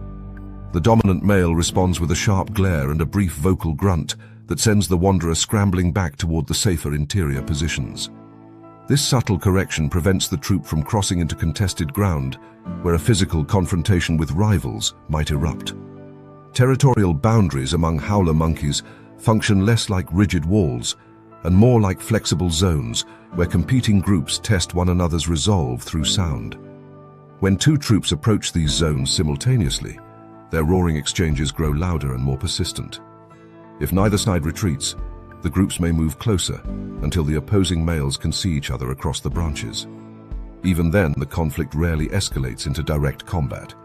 The dominant male responds with a sharp glare and a brief vocal grunt that sends the wanderer scrambling back toward the safer interior positions. This subtle correction prevents the troop from crossing into contested ground, where a physical confrontation with rivals might erupt. Territorial boundaries among howler monkeys function less like rigid walls and more like flexible zones where competing groups test one another's resolve through sound. When two troops approach these zones simultaneously, their roaring exchanges grow louder and more persistent. If neither side retreats, the groups may move closer until the opposing males can see each other across the branches. Even then, the conflict rarely escalates into direct combat.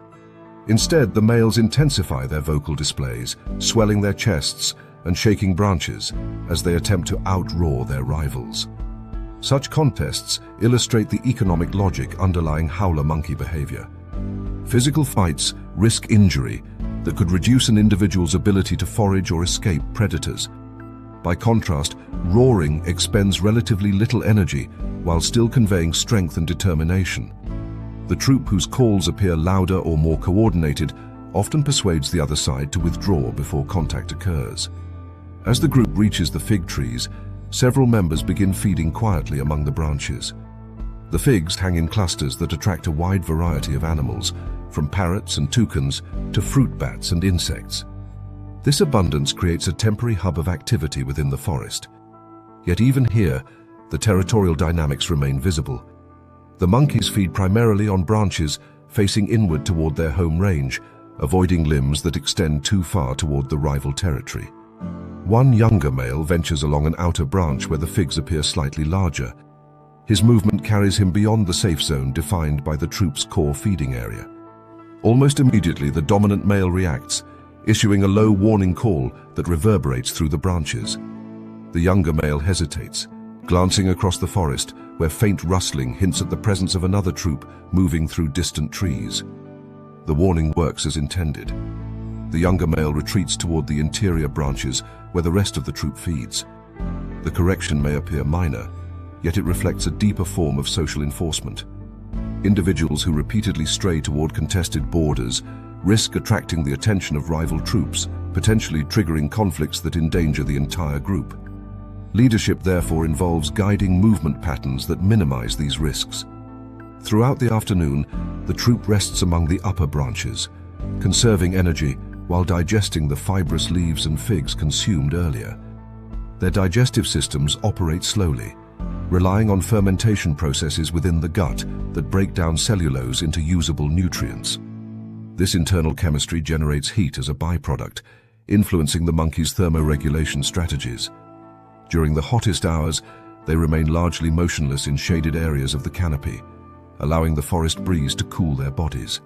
Instead, the males intensify their vocal displays, swelling their chests and shaking branches as they attempt to outroar their rivals. Such contests illustrate the economic logic underlying howler monkey behavior. Physical fights risk injury that could reduce an individual's ability to forage or escape predators. By contrast, roaring expends relatively little energy while still conveying strength and determination. The troop whose calls appear louder or more coordinated often persuades the other side to withdraw before contact occurs. As the group reaches the fig trees, several members begin feeding quietly among the branches. The figs hang in clusters that attract a wide variety of animals, from parrots and toucans to fruit bats and insects. This abundance creates a temporary hub of activity within the forest. Yet even here, the territorial dynamics remain visible. The monkeys feed primarily on branches facing inward toward their home range, avoiding limbs that extend too far toward the rival territory. One younger male ventures along an outer branch where the figs appear slightly larger. His movement carries him beyond the safe zone defined by the troop's core feeding area. Almost immediately, the dominant male reacts, issuing a low warning call that reverberates through the branches. The younger male hesitates, glancing across the forest where faint rustling hints at the presence of another troop moving through distant trees. The warning works as intended. The younger male retreats toward the interior branches where the rest of the troop feeds. The correction may appear minor, yet it reflects a deeper form of social enforcement. Individuals who repeatedly stray toward contested borders risk attracting the attention of rival troops, potentially triggering conflicts that endanger the entire group. Leadership therefore involves guiding movement patterns that minimize these risks. Throughout the afternoon, the troop rests among the upper branches, conserving energy while digesting the fibrous leaves and figs consumed earlier. Their digestive systems operate slowly, relying on fermentation processes within the gut that break down cellulose into usable nutrients. This internal chemistry generates heat as a byproduct, influencing the monkeys' thermoregulation strategies. During the hottest hours, they remain largely motionless in shaded areas of the canopy, allowing the forest breeze to cool their bodies.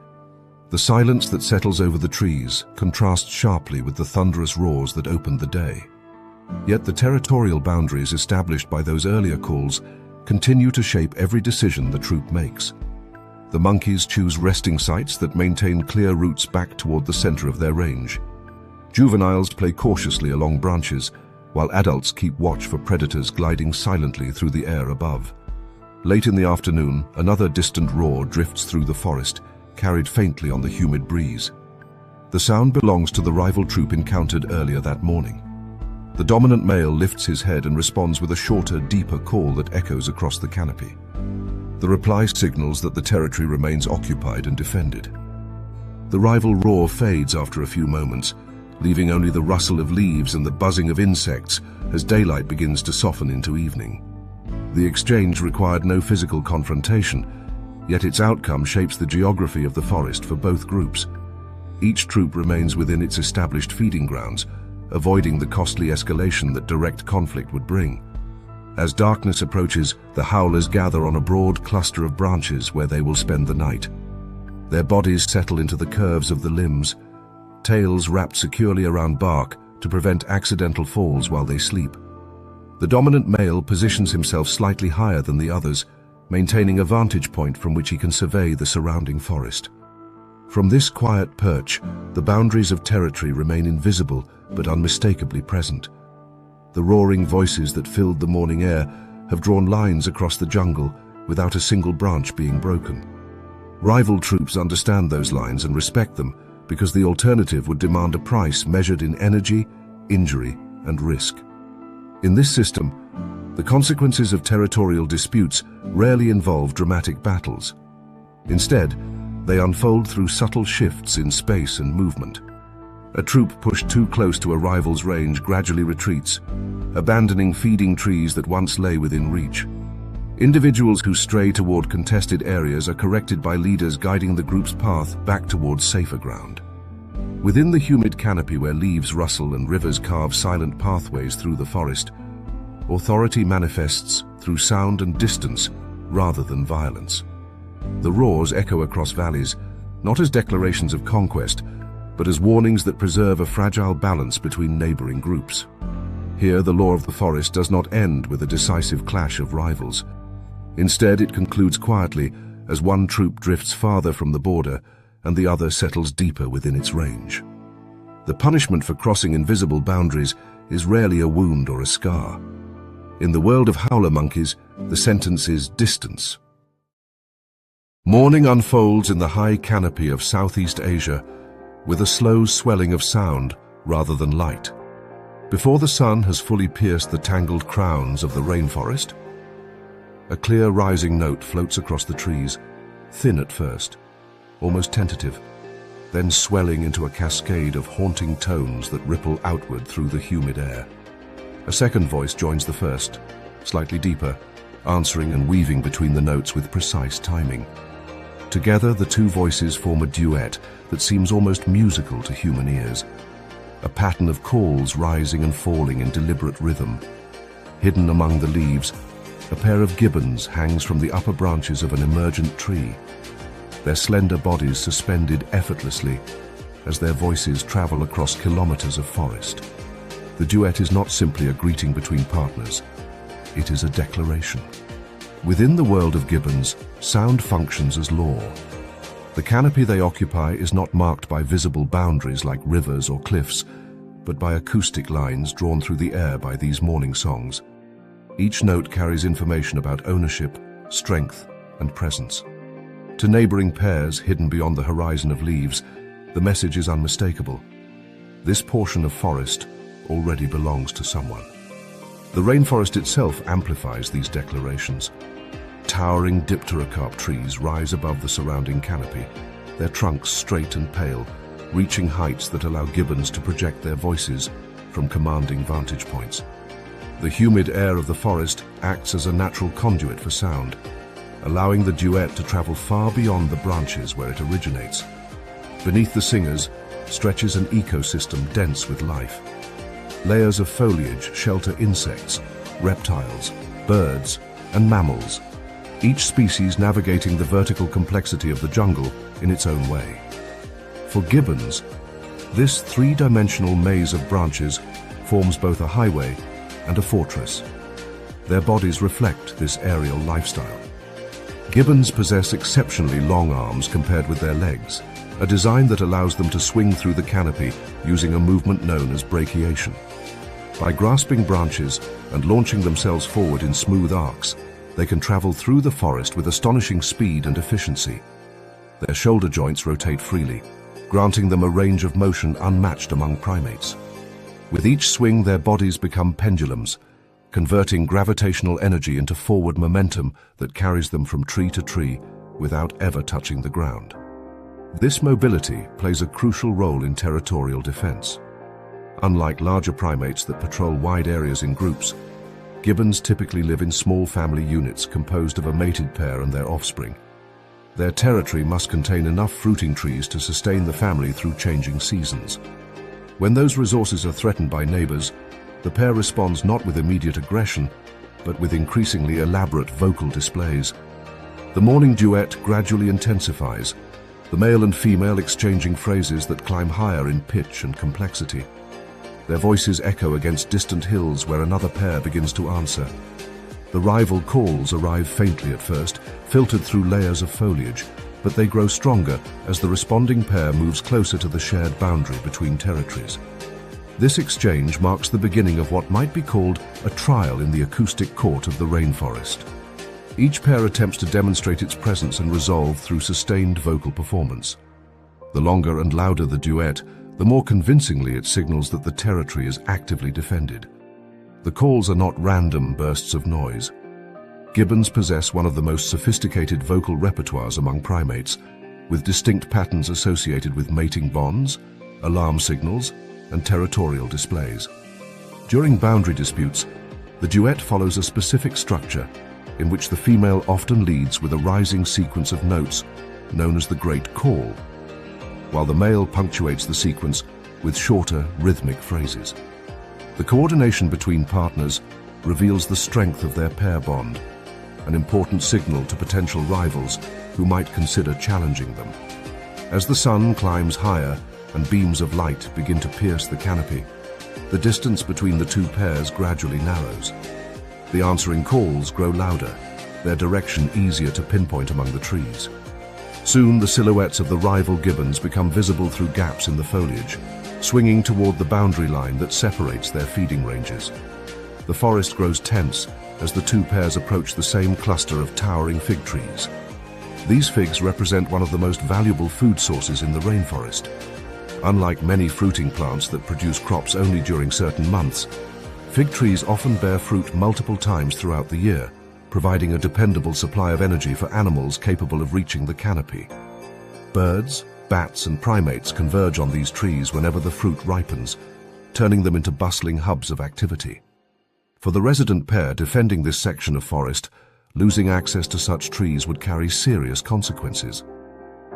The silence that settles over the trees contrasts sharply with the thunderous roars that opened the day. Yet the territorial boundaries established by those earlier calls continue to shape every decision the troop makes. The monkeys choose resting sites that maintain clear routes back toward the center of their range. Juveniles play cautiously along branches, while adults keep watch for predators gliding silently through the air above. Late in the afternoon, another distant roar drifts through the forest, carried faintly on the humid breeze. The sound belongs to the rival troop encountered earlier that morning. The dominant male lifts his head and responds with a shorter, deeper call that echoes across the canopy. The reply signals that the territory remains occupied and defended. The rival roar fades after a few moments, leaving only the rustle of leaves and the buzzing of insects as daylight begins to soften into evening. The exchange required no physical confrontation, yet its outcome shapes the geography of the forest for both groups. Each troop remains within its established feeding grounds, avoiding the costly escalation that direct conflict would bring. As darkness approaches, the howlers gather on a broad cluster of branches where they will spend the night. Their bodies settle into the curves of the limbs, tails wrapped securely around bark to prevent accidental falls while they sleep. The dominant male positions himself slightly higher than the others, maintaining a vantage point from which he can survey the surrounding forest. From this quiet perch, the boundaries of territory remain invisible but unmistakably present. The roaring voices that filled the morning air have drawn lines across the jungle without a single branch being broken. Rival troops understand those lines and respect them because the alternative would demand a price measured in energy, injury, and risk. In this system, the consequences of territorial disputes rarely involve dramatic battles. Instead, they unfold through subtle shifts in space and movement. A troop pushed too close to a rival's range gradually retreats, abandoning feeding trees that once lay within reach. Individuals who stray toward contested areas are corrected by leaders guiding the group's path back towards safer ground. Within the humid canopy where leaves rustle and rivers carve silent pathways through the forest, authority manifests through sound and distance rather than violence. The roars echo across valleys, not as declarations of conquest, but as warnings that preserve a fragile balance between neighboring groups. Here, the law of the forest does not end with a decisive clash of rivals. Instead, it concludes quietly as one troop drifts farther from the border and the other settles deeper within its range. The punishment for crossing invisible boundaries is rarely a wound or a scar. In the world of howler monkeys, the sentence is distance. Morning unfolds in the high canopy of Southeast Asia with a slow swelling of sound rather than light. Before the sun has fully pierced the tangled crowns of the rainforest, a clear rising note floats across the trees, thin at first, almost tentative, then swelling into a cascade of haunting tones that ripple outward through the humid air. A second voice joins the first, slightly deeper, answering and weaving between the notes with precise timing. Together, the two voices form a duet that seems almost musical to human ears. A pattern of calls rising and falling in deliberate rhythm. Hidden among the leaves, a pair of gibbons hangs from the upper branches of an emergent tree, their slender bodies suspended effortlessly as their voices travel across kilometers of forest. The duet is not simply a greeting between partners, it is a declaration. Within the world of gibbons, sound functions as law. The canopy they occupy is not marked by visible boundaries like rivers or cliffs, but by acoustic lines drawn through the air by these morning songs. Each note carries information about ownership, strength, and presence. To neighboring pairs hidden beyond the horizon of leaves, the message is unmistakable. This portion of forest already belongs to someone. The rainforest itself amplifies these declarations. Towering dipterocarp trees rise above the surrounding canopy, their trunks straight and pale, reaching heights that allow gibbons to project their voices from commanding vantage points. The humid air of the forest acts as a natural conduit for sound, allowing the duet to travel far beyond the branches where it originates. Beneath the singers stretches an ecosystem dense with life. Layers of foliage shelter insects, reptiles, birds, and mammals, each species navigating the vertical complexity of the jungle in its own way. For gibbons, this three-dimensional maze of branches forms both a highway and a fortress. Their bodies reflect this aerial lifestyle. Gibbons possess exceptionally long arms compared with their legs, a design that allows them to swing through the canopy using a movement known as brachiation. By grasping branches and launching themselves forward in smooth arcs, they can travel through the forest with astonishing speed and efficiency. Their shoulder joints rotate freely, granting them a range of motion unmatched among primates. With each swing, their bodies become pendulums, converting gravitational energy into forward momentum that carries them from tree to tree without ever touching the ground. This mobility plays a crucial role in territorial defense. Unlike larger primates that patrol wide areas in groups, gibbons typically live in small family units composed of a mated pair and their offspring. Their territory must contain enough fruiting trees to sustain the family through changing seasons. When those resources are threatened by neighbors, the pair responds not with immediate aggression, but with increasingly elaborate vocal displays. The morning duet gradually intensifies, the male and female exchanging phrases that climb higher in pitch and complexity. Their voices echo against distant hills where another pair begins to answer. The rival calls arrive faintly at first, filtered through layers of foliage, but they grow stronger as the responding pair moves closer to the shared boundary between territories. This exchange marks the beginning of what might be called a trial in the acoustic court of the rainforest. Each pair attempts to demonstrate its presence and resolve through sustained vocal performance. The longer and louder the duet, the more convincingly it signals that the territory is actively defended. The calls are not random bursts of noise. Gibbons possess one of the most sophisticated vocal repertoires among primates, with distinct patterns associated with mating bonds, alarm signals, and territorial displays. During boundary disputes, the duet follows a specific structure in which the female often leads with a rising sequence of notes known as the Great Call, while the male punctuates the sequence with shorter, rhythmic phrases. The coordination between partners reveals the strength of their pair bond, an important signal to potential rivals who might consider challenging them. As the sun climbs higher and beams of light begin to pierce the canopy, the distance between the two pairs gradually narrows. The answering calls grow louder, their direction easier to pinpoint among the trees. Soon the silhouettes of the rival gibbons become visible through gaps in the foliage, swinging toward the boundary line that separates their feeding ranges. The forest grows tense as the two pairs approach the same cluster of towering fig trees. These figs represent one of the most valuable food sources in the rainforest. Unlike many fruiting plants that produce crops only during certain months, fig trees often bear fruit multiple times throughout the year, providing a dependable supply of energy for animals capable of reaching the canopy. Birds, bats, and primates converge on these trees whenever the fruit ripens, turning them into bustling hubs of activity. For the resident pair defending this section of forest, losing access to such trees would carry serious consequences.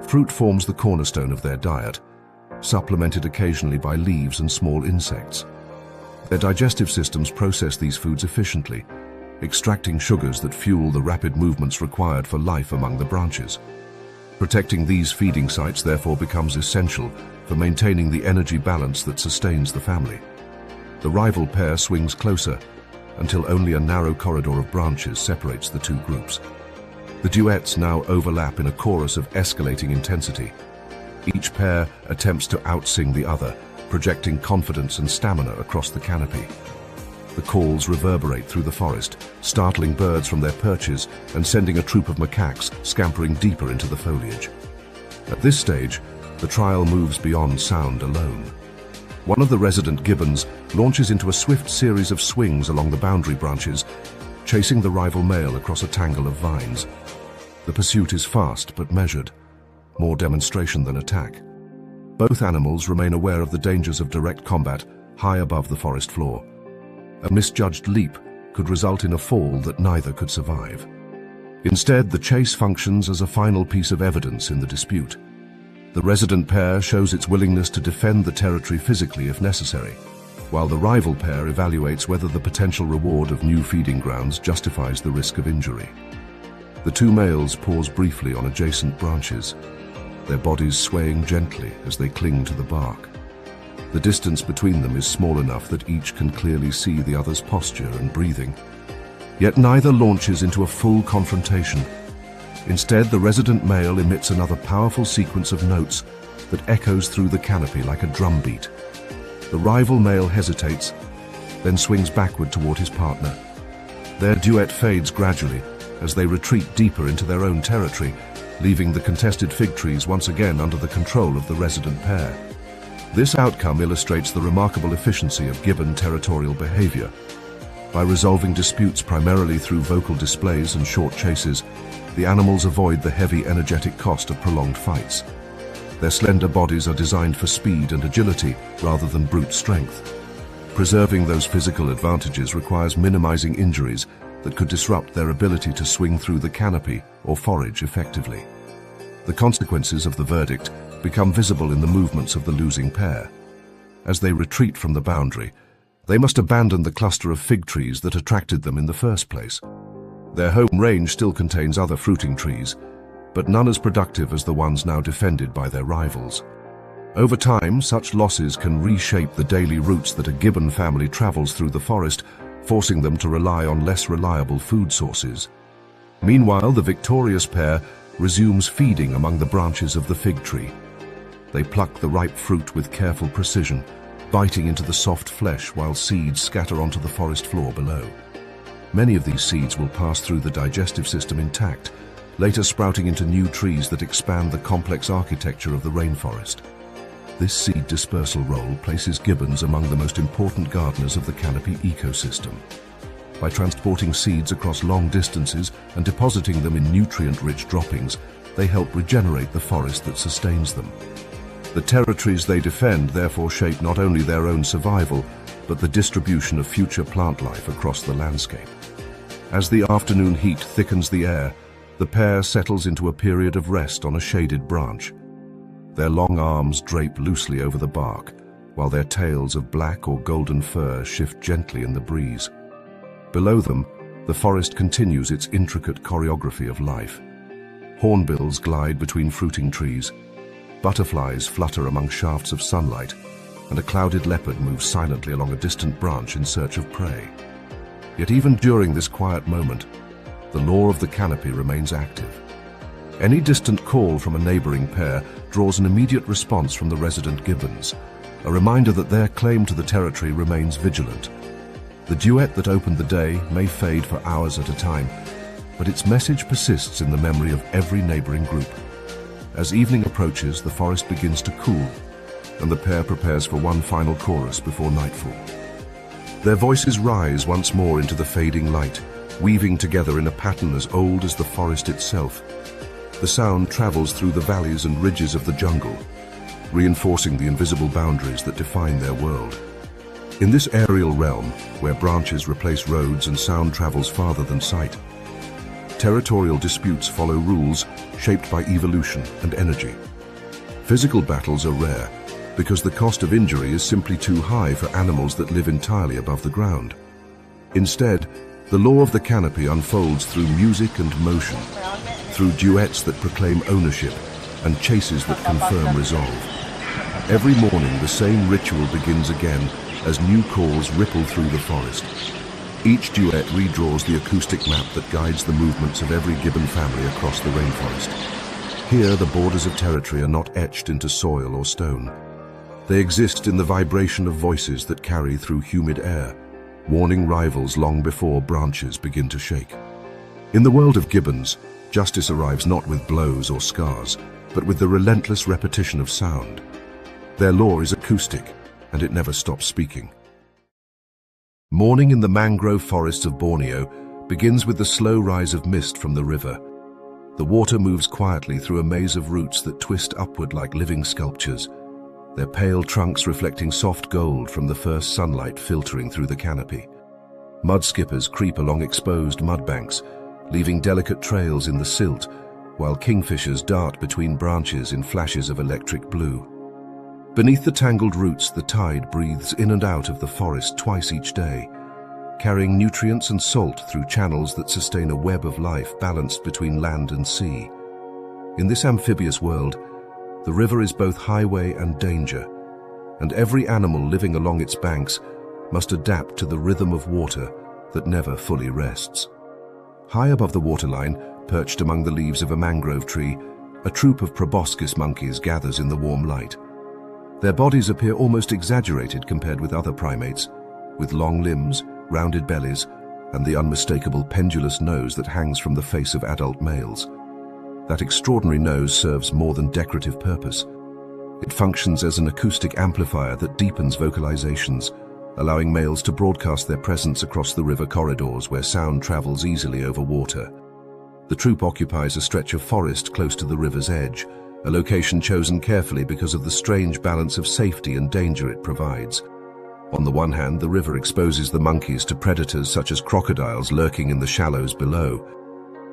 Fruit forms the cornerstone of their diet, supplemented occasionally by leaves and small insects. Their digestive systems process these foods efficiently, extracting sugars that fuel the rapid movements required for life among the branches. Protecting these feeding sites therefore becomes essential for maintaining the energy balance that sustains the family. The rival pair swings closer until only a narrow corridor of branches separates the two groups. The duets now overlap in a chorus of escalating intensity. Each pair attempts to outsing the other, projecting confidence and stamina across the canopy. The calls reverberate through the forest, startling birds from their perches and sending a troop of macaques scampering deeper into the foliage. At this stage, the trial moves beyond sound alone. One of the resident gibbons launches into a swift series of swings along the boundary branches, chasing the rival male across a tangle of vines. The pursuit is fast but measured, more demonstration than attack. Both animals remain aware of the dangers of direct combat high above the forest floor. A misjudged leap could result in a fall that neither could survive. Instead, the chase functions as a final piece of evidence in the dispute. The resident pair shows its willingness to defend the territory physically if necessary, while the rival pair evaluates whether the potential reward of new feeding grounds justifies the risk of injury. The two males pause briefly on adjacent branches, their bodies swaying gently as they cling to the bark. The distance between them is small enough that each can clearly see the other's posture and breathing. Yet neither launches into a full confrontation. Instead, the resident male emits another powerful sequence of notes that echoes through the canopy like a drumbeat. The rival male hesitates, then swings backward toward his partner. Their duet fades gradually as they retreat deeper into their own territory, leaving the contested fig trees once again under the control of the resident pair. This outcome illustrates the remarkable efficiency of gibbon territorial behavior. By resolving disputes primarily through vocal displays and short chases, the animals avoid the heavy energetic cost of prolonged fights. Their slender bodies are designed for speed and agility rather than brute strength. Preserving those physical advantages requires minimizing injuries that could disrupt their ability to swing through the canopy or forage effectively. The consequences of the verdict become visible in the movements of the losing pair. As they retreat from the boundary, they must abandon the cluster of fig trees that attracted them in the first place. Their home range still contains other fruiting trees, but none as productive as the ones now defended by their rivals. Over time, such losses can reshape the daily routes that a gibbon family travels through the forest, forcing them to rely on less reliable food sources. Meanwhile, the victorious pair resumes feeding among the branches of the fig tree. They pluck the ripe fruit with careful precision, biting into the soft flesh while seeds scatter onto the forest floor below. Many of these seeds will pass through the digestive system intact, later sprouting into new trees that expand the complex architecture of the rainforest. This seed dispersal role places gibbons among the most important gardeners of the canopy ecosystem. By transporting seeds across long distances and depositing them in nutrient-rich droppings, they help regenerate the forest that sustains them. The territories they defend therefore shape not only their own survival, but the distribution of future plant life across the landscape. As the afternoon heat thickens the air, the pair settles into a period of rest on a shaded branch. Their long arms drape loosely over the bark, while their tails of black or golden fur shift gently in the breeze. Below them, the forest continues its intricate choreography of life. Hornbills glide between fruiting trees, butterflies flutter among shafts of sunlight, and a clouded leopard moves silently along a distant branch in search of prey. Yet even during this quiet moment, the law of the canopy remains active. Any distant call from a neighboring pair draws an immediate response from the resident gibbons. a reminder that their claim to the territory remains vigilant. The duet that opened the day may fade for hours at a time, but its message persists in the memory of every neighboring group. As evening approaches, the forest begins to cool, and the pair prepares for one final chorus before nightfall. Their voices rise once more into the fading light, weaving together in a pattern as old as the forest itself. The sound travels through the valleys and ridges of the jungle, reinforcing the invisible boundaries that define their world. In this aerial realm, where branches replace roads and sound travels farther than sight, territorial disputes follow rules shaped by evolution and energy. Physical battles are rare because the cost of injury is simply too high for animals that live entirely above the ground. Instead, the law of the canopy unfolds through music and motion, through duets that proclaim ownership and chases that confirm resolve. Every morning, the same ritual begins again as new calls ripple through the forest. Each duet redraws the acoustic map that guides the movements of every gibbon family across the rainforest. Here, the borders of territory are not etched into soil or stone. They exist in the vibration of voices that carry through humid air, warning rivals long before branches begin to shake. In the world of gibbons, justice arrives not with blows or scars, but with the relentless repetition of sound. Their law is acoustic, and it never stops speaking. Morning in the mangrove forests of Borneo begins with the slow rise of mist from the river. The water moves quietly through a maze of roots that twist upward like living sculptures, their pale trunks reflecting soft gold from the first sunlight filtering through the canopy. Mud skippers creep along exposed mud banks, leaving delicate trails in the silt, while kingfishers dart between branches in flashes of electric blue. Beneath the tangled roots, the tide breathes in and out of the forest twice each day, carrying nutrients and salt through channels that sustain a web of life balanced between land and sea. In this amphibious world, the river is both highway and danger, and every animal living along its banks must adapt to the rhythm of water that never fully rests. High above the waterline, perched among the leaves of a mangrove tree, a troop of Proboscis monkeys gathers in the warm light. Their bodies appear almost exaggerated compared with other primates, with long limbs, rounded bellies, and the unmistakable pendulous nose that hangs from the face of adult males. That extraordinary nose serves more than decorative purpose. It functions as an acoustic amplifier that deepens vocalizations, allowing males to broadcast their presence across the river corridors where sound travels easily over water. The troop occupies a stretch of forest close to the river's edge, a location chosen carefully because of the strange balance of safety and danger it provides. On the one hand, the river exposes the monkeys to predators such as crocodiles lurking in the shallows below.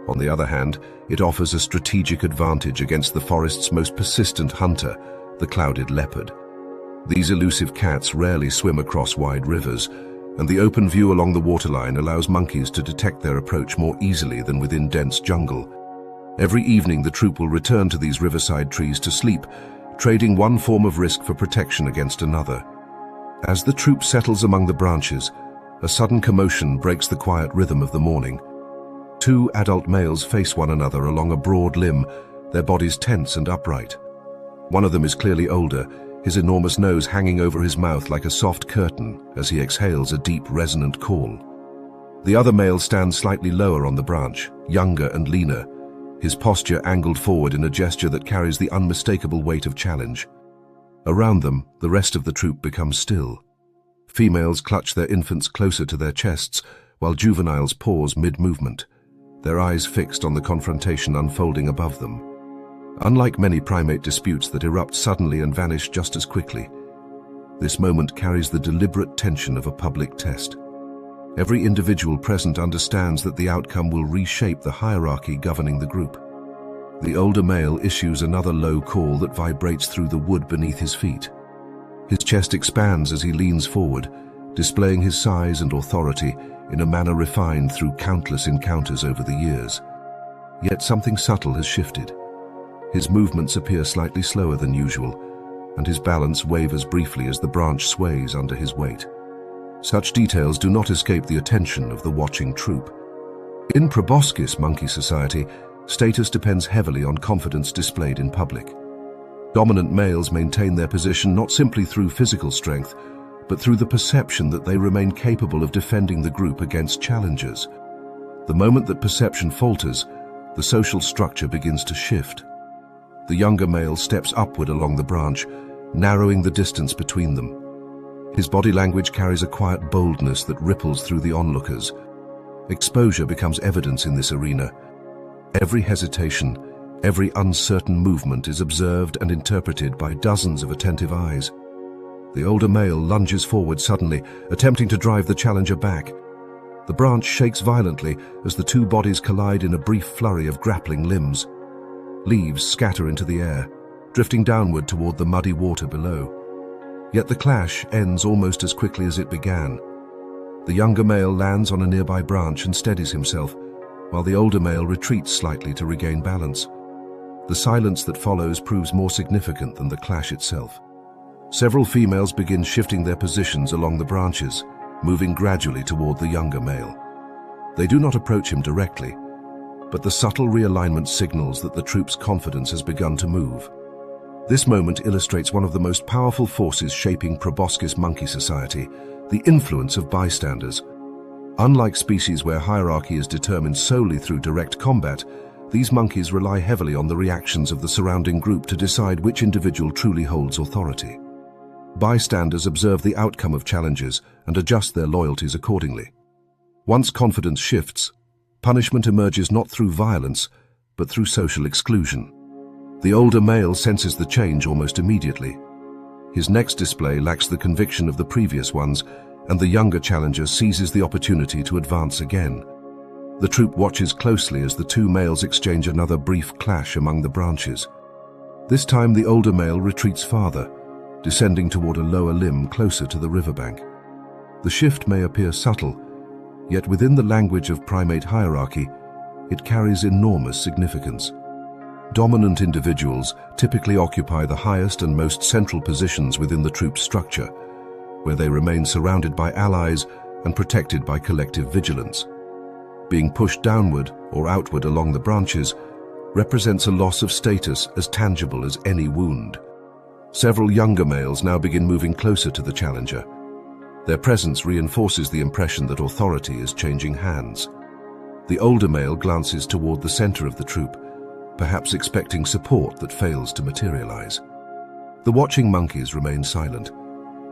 On the other hand, it offers a strategic advantage against the forest's most persistent hunter, the clouded leopard. These elusive cats rarely swim across wide rivers, and the open view along the waterline allows monkeys to detect their approach more easily than within dense jungle. Every evening, the troop will return to these riverside trees to sleep, trading one form of risk for protection against another. As the troop settles among the branches, a sudden commotion breaks the quiet rhythm of the morning. Two adult males face one another along a broad limb, their bodies tense and upright. One of them is clearly older, his enormous nose hanging over his mouth like a soft curtain as he exhales a deep, resonant call. The other male stands slightly lower on the branch, younger and leaner, his posture angled forward in a gesture that carries the unmistakable weight of challenge. Around them, the rest of the troop becomes still. Females clutch their infants closer to their chests, while juveniles pause mid-movement, their eyes fixed on the confrontation unfolding above them. Unlike many primate disputes that erupt suddenly and vanish just as quickly, this moment carries the deliberate tension of a public test. Every individual present understands that the outcome will reshape the hierarchy governing the group. The older male issues another low call that vibrates through the wood beneath his feet. His chest expands as he leans forward, displaying his size and authority in a manner refined through countless encounters over the years. Yet something subtle has shifted. His movements appear slightly slower than usual, and his balance wavers briefly as the branch sways under his weight. Such details do not escape the attention of the watching troop. In Proboscis monkey society, status depends heavily on confidence displayed in public. Dominant males maintain their position not simply through physical strength, but through the perception that they remain capable of defending the group against challengers. The moment that perception falters, the social structure begins to shift. The younger male steps upward along the branch, narrowing the distance between them. His body language carries a quiet boldness that ripples through the onlookers. Exposure becomes evidence in this arena. Every hesitation, every uncertain movement is observed and interpreted by dozens of attentive eyes. The older male lunges forward suddenly, attempting to drive the challenger back. The branch shakes violently as the two bodies collide in a brief flurry of grappling limbs. Leaves scatter into the air, drifting downward toward the muddy water below. Yet the clash ends almost as quickly as it began. The younger male lands on a nearby branch and steadies himself, while the older male retreats slightly to regain balance. The silence that follows proves more significant than the clash itself. Several females begin shifting their positions along the branches, moving gradually toward the younger male. They do not approach him directly, but the subtle realignment signals that the troop's confidence has begun to move. This moment illustrates one of the most powerful forces shaping proboscis monkey society, the influence of bystanders. Unlike species where hierarchy is determined solely through direct combat, these monkeys rely heavily on the reactions of the surrounding group to decide which individual truly holds authority. Bystanders observe the outcome of challenges and adjust their loyalties accordingly. Once confidence shifts, punishment emerges not through violence, but through social exclusion. The older male senses the change almost immediately. His next display lacks the conviction of the previous ones, and the younger challenger seizes the opportunity to advance again. The troop watches closely as the two males exchange another brief clash among the branches. This time the older male retreats farther, descending toward a lower limb closer to the riverbank. The shift may appear subtle, yet within the language of primate hierarchy, it carries enormous significance. Dominant individuals typically occupy the highest and most central positions within the troop's structure, where they remain surrounded by allies and protected by collective vigilance. Being pushed downward or outward along the branches represents a loss of status as tangible as any wound. Several younger males now begin moving closer to the challenger. Their presence reinforces the impression that authority is changing hands. The older male glances toward the center of the troop, perhaps expecting support that fails to materialize. The watching monkeys remain silent,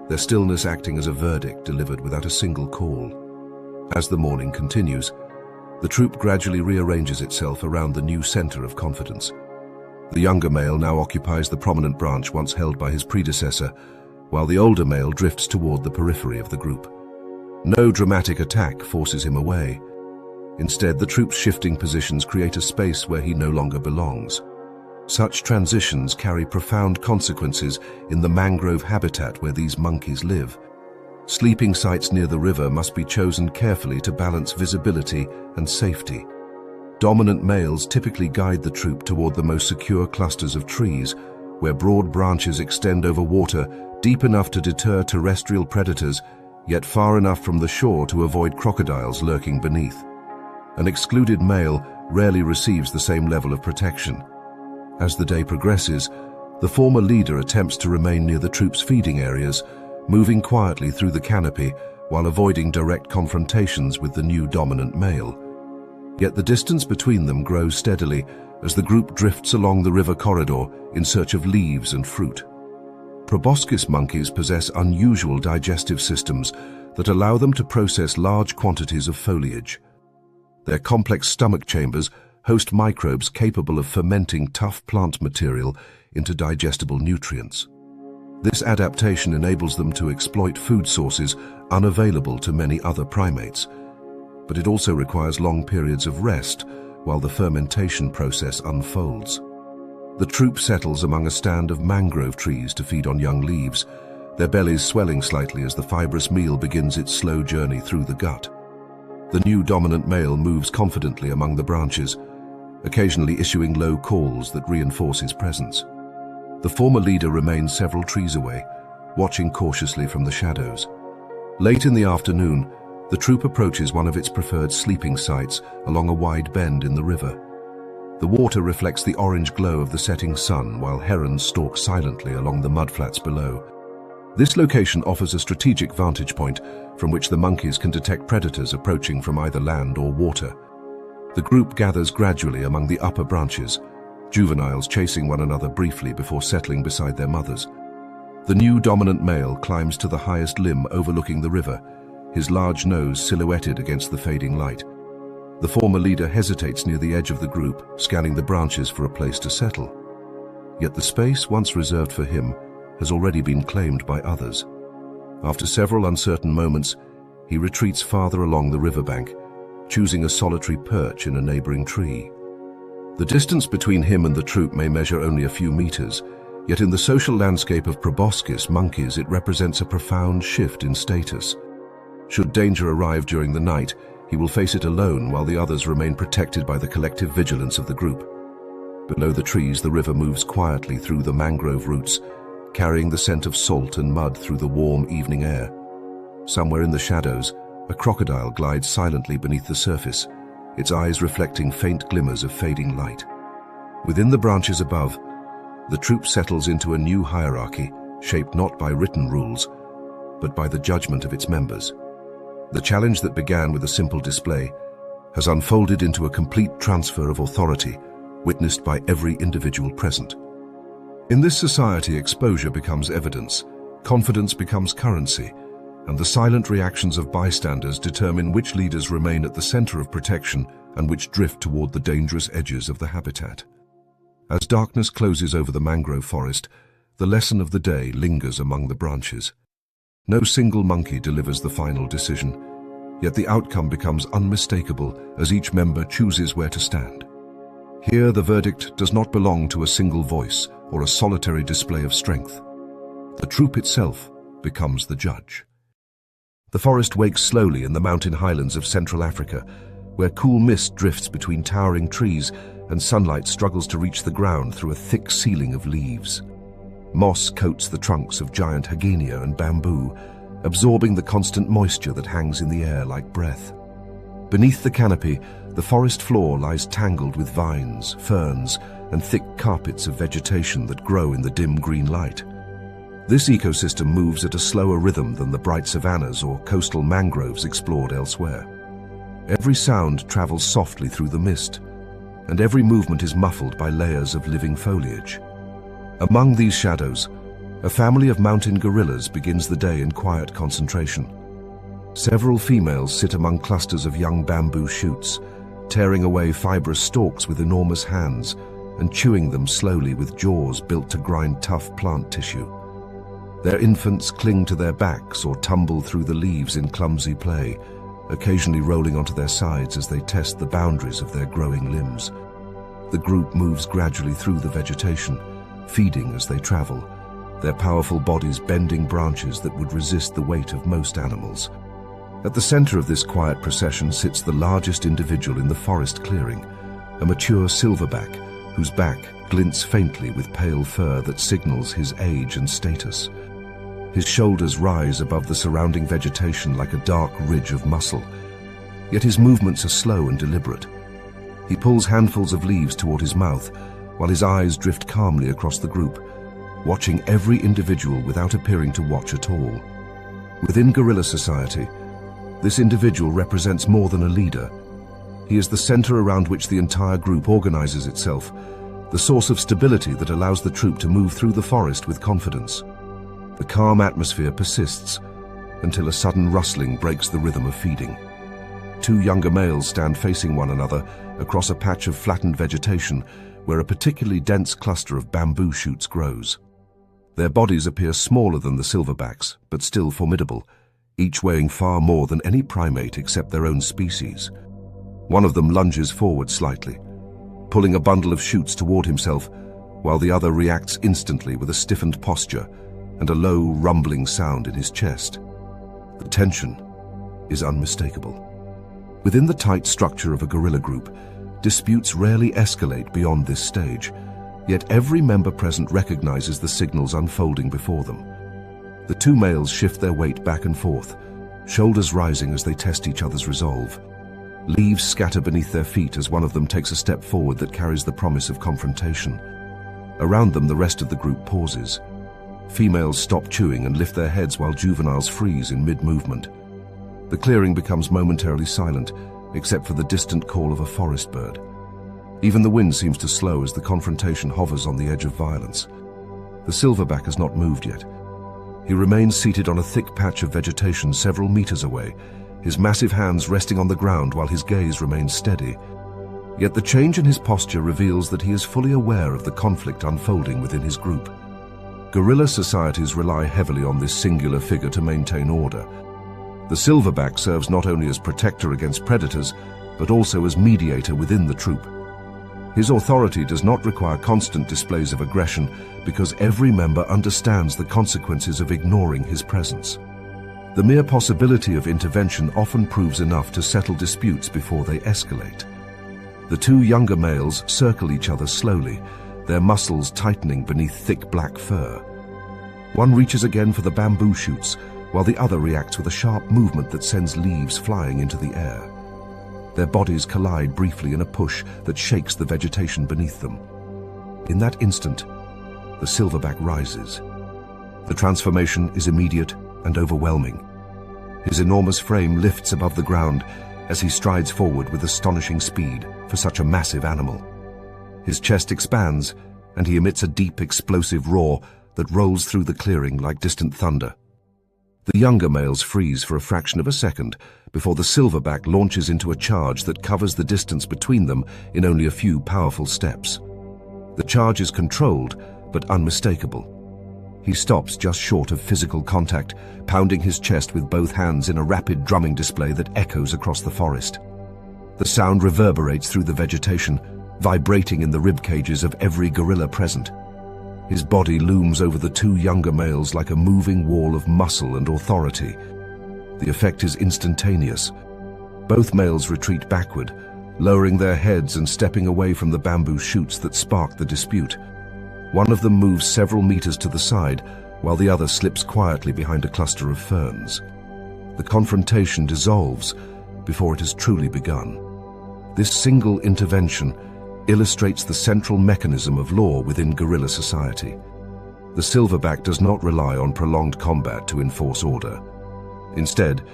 their stillness acting as a verdict delivered without a single call. As the morning continues, the troop gradually rearranges itself around the new center of confidence. The younger male now occupies the prominent branch once held by his predecessor, while the older male drifts toward the periphery of the group. No dramatic attack forces him away. Instead, the troop's shifting positions create a space where he no longer belongs. Such transitions carry profound consequences in the mangrove habitat where these monkeys live. Sleeping sites near the river must be chosen carefully to balance visibility and safety. Dominant males typically guide the troop toward the most secure clusters of trees, where broad branches extend over water deep enough to deter terrestrial predators, yet far enough from the shore to avoid crocodiles lurking beneath. An excluded male rarely receives the same level of protection. As the day progresses, the former leader attempts to remain near the troop's feeding areas, moving quietly through the canopy while avoiding direct confrontations with the new dominant male. Yet the distance between them grows steadily as the group drifts along the river corridor in search of leaves and fruit. Proboscis monkeys possess unusual digestive systems that allow them to process large quantities of foliage. Their complex stomach chambers host microbes capable of fermenting tough plant material into digestible nutrients. This adaptation enables them to exploit food sources unavailable to many other primates, but it also requires long periods of rest while the fermentation process unfolds. The troop settles among a stand of mangrove trees to feed on young leaves, their bellies swelling slightly as the fibrous meal begins its slow journey through the gut. The new dominant male moves confidently among the branches, occasionally issuing low calls that reinforce his presence. The former leader remains several trees away, watching cautiously from the shadows. Late in the afternoon, the troop approaches one of its preferred sleeping sites along a wide bend in the river. The water reflects the orange glow of the setting sun while herons stalk silently along the mudflats below. This location offers a strategic vantage point from which the monkeys can detect predators approaching from either land or water. The group gathers gradually among the upper branches, juveniles chasing one another briefly before settling beside their mothers. The new dominant male climbs to the highest limb overlooking the river, his large nose silhouetted against the fading light. The former leader hesitates near the edge of the group, scanning the branches for a place to settle. Yet the space once reserved for him has already been claimed by others. After several uncertain moments, he retreats farther along the riverbank, choosing a solitary perch in a neighboring tree. The distance between him and the troop may measure only a few meters, yet in the social landscape of Proboscis monkeys it represents a profound shift in status. Should danger arrive during the night, he will face it alone while the others remain protected by the collective vigilance of the group. Below the trees, the river moves quietly through the mangrove roots, carrying the scent of salt and mud through the warm evening air. Somewhere in the shadows, a crocodile glides silently beneath the surface, its eyes reflecting faint glimmers of fading light. Within the branches above, the troop settles into a new hierarchy, shaped not by written rules, but by the judgment of its members. The challenge that began with a simple display has unfolded into a complete transfer of authority, witnessed by every individual present. In this society, exposure becomes evidence, confidence becomes currency, and the silent reactions of bystanders determine which leaders remain at the center of protection and which drift toward the dangerous edges of the habitat. As darkness closes over the mangrove forest, the lesson of the day lingers among the branches. No single monkey delivers the final decision, yet the outcome becomes unmistakable as each member chooses where to stand. Here, the verdict does not belong to a single voice or a solitary display of strength. The troop itself becomes the judge. The forest wakes slowly in the mountain highlands of Central Africa, where cool mist drifts between towering trees and sunlight struggles to reach the ground through a thick ceiling of leaves. Moss coats the trunks of giant hagenia and bamboo, absorbing the constant moisture that hangs in the air like breath. Beneath the canopy, the forest floor lies tangled with vines, ferns, and thick carpets of vegetation that grow in the dim green light. This ecosystem moves at a slower rhythm than the bright savannas or coastal mangroves explored elsewhere. Every sound travels softly through the mist, and every movement is muffled by layers of living foliage. Among these shadows, a family of mountain gorillas begins the day in quiet concentration. Several females sit among clusters of young bamboo shoots, tearing away fibrous stalks with enormous hands and chewing them slowly with jaws built to grind tough plant tissue. Their infants cling to their backs or tumble through the leaves in clumsy play, occasionally rolling onto their sides as they test the boundaries of their growing limbs. The group moves gradually through the vegetation, feeding as they travel, their powerful bodies bending branches that would resist the weight of most animals. At the center of this quiet procession sits the largest individual in the forest clearing, a mature silverback whose back glints faintly with pale fur that signals his age and status. His shoulders rise above the surrounding vegetation like a dark ridge of muscle, yet his movements are slow and deliberate. He pulls handfuls of leaves toward his mouth, while his eyes drift calmly across the group, watching every individual without appearing to watch at all. Within gorilla society, this individual represents more than a leader. He is the center around which the entire group organizes itself, the source of stability that allows the troop to move through the forest with confidence. The calm atmosphere persists until a sudden rustling breaks the rhythm of feeding. Two younger males stand facing one another across a patch of flattened vegetation where a particularly dense cluster of bamboo shoots grows. Their bodies appear smaller than the silverbacks, but still formidable, each weighing far more than any primate except their own species. One of them lunges forward slightly, pulling a bundle of shoots toward himself, while the other reacts instantly with a stiffened posture and a low, rumbling sound in his chest. The tension is unmistakable. Within the tight structure of a gorilla group, disputes rarely escalate beyond this stage, yet every member present recognizes the signals unfolding before them. The two males shift their weight back and forth, shoulders rising as they test each other's resolve. Leaves scatter beneath their feet as one of them takes a step forward that carries the promise of confrontation. Around them, the rest of the group pauses. Females stop chewing and lift their heads while juveniles freeze in mid-movement. The clearing becomes momentarily silent, except for the distant call of a forest bird. Even the wind seems to slow as the confrontation hovers on the edge of violence. The silverback has not moved yet. He remains seated on a thick patch of vegetation several meters away, his massive hands resting on the ground while his gaze remains steady. Yet the change in his posture reveals that he is fully aware of the conflict unfolding within his group. Gorilla societies rely heavily on this singular figure to maintain order. The silverback serves not only as protector against predators, but also as mediator within the troop. His authority does not require constant displays of aggression because every member understands the consequences of ignoring his presence. The mere possibility of intervention often proves enough to settle disputes before they escalate. The two younger males circle each other slowly, their muscles tightening beneath thick black fur. One reaches again for the bamboo shoots, while the other reacts with a sharp movement that sends leaves flying into the air. Their bodies collide briefly in a push that shakes the vegetation beneath them. In that instant, the silverback rises. The transformation is immediate and overwhelming. His enormous frame lifts above the ground as he strides forward with astonishing speed for such a massive animal. His chest expands, and he emits a deep, explosive roar that rolls through the clearing like distant thunder. The younger males freeze for a fraction of a second before the silverback launches into a charge that covers the distance between them in only a few powerful steps. The charge is controlled, but unmistakable. He stops just short of physical contact, pounding his chest with both hands in a rapid drumming display that echoes across the forest. The sound reverberates through the vegetation, vibrating in the rib cages of every gorilla present. His body looms over the two younger males like a moving wall of muscle and authority. The effect is instantaneous. Both males retreat backward, lowering their heads and stepping away from the bamboo shoots that sparked the dispute. One of them moves several meters to the side, while the other slips quietly behind a cluster of ferns. The confrontation dissolves before it has truly begun. This single intervention illustrates the central mechanism of law within gorilla society. The silverback does not rely on prolonged combat to enforce order. Instead,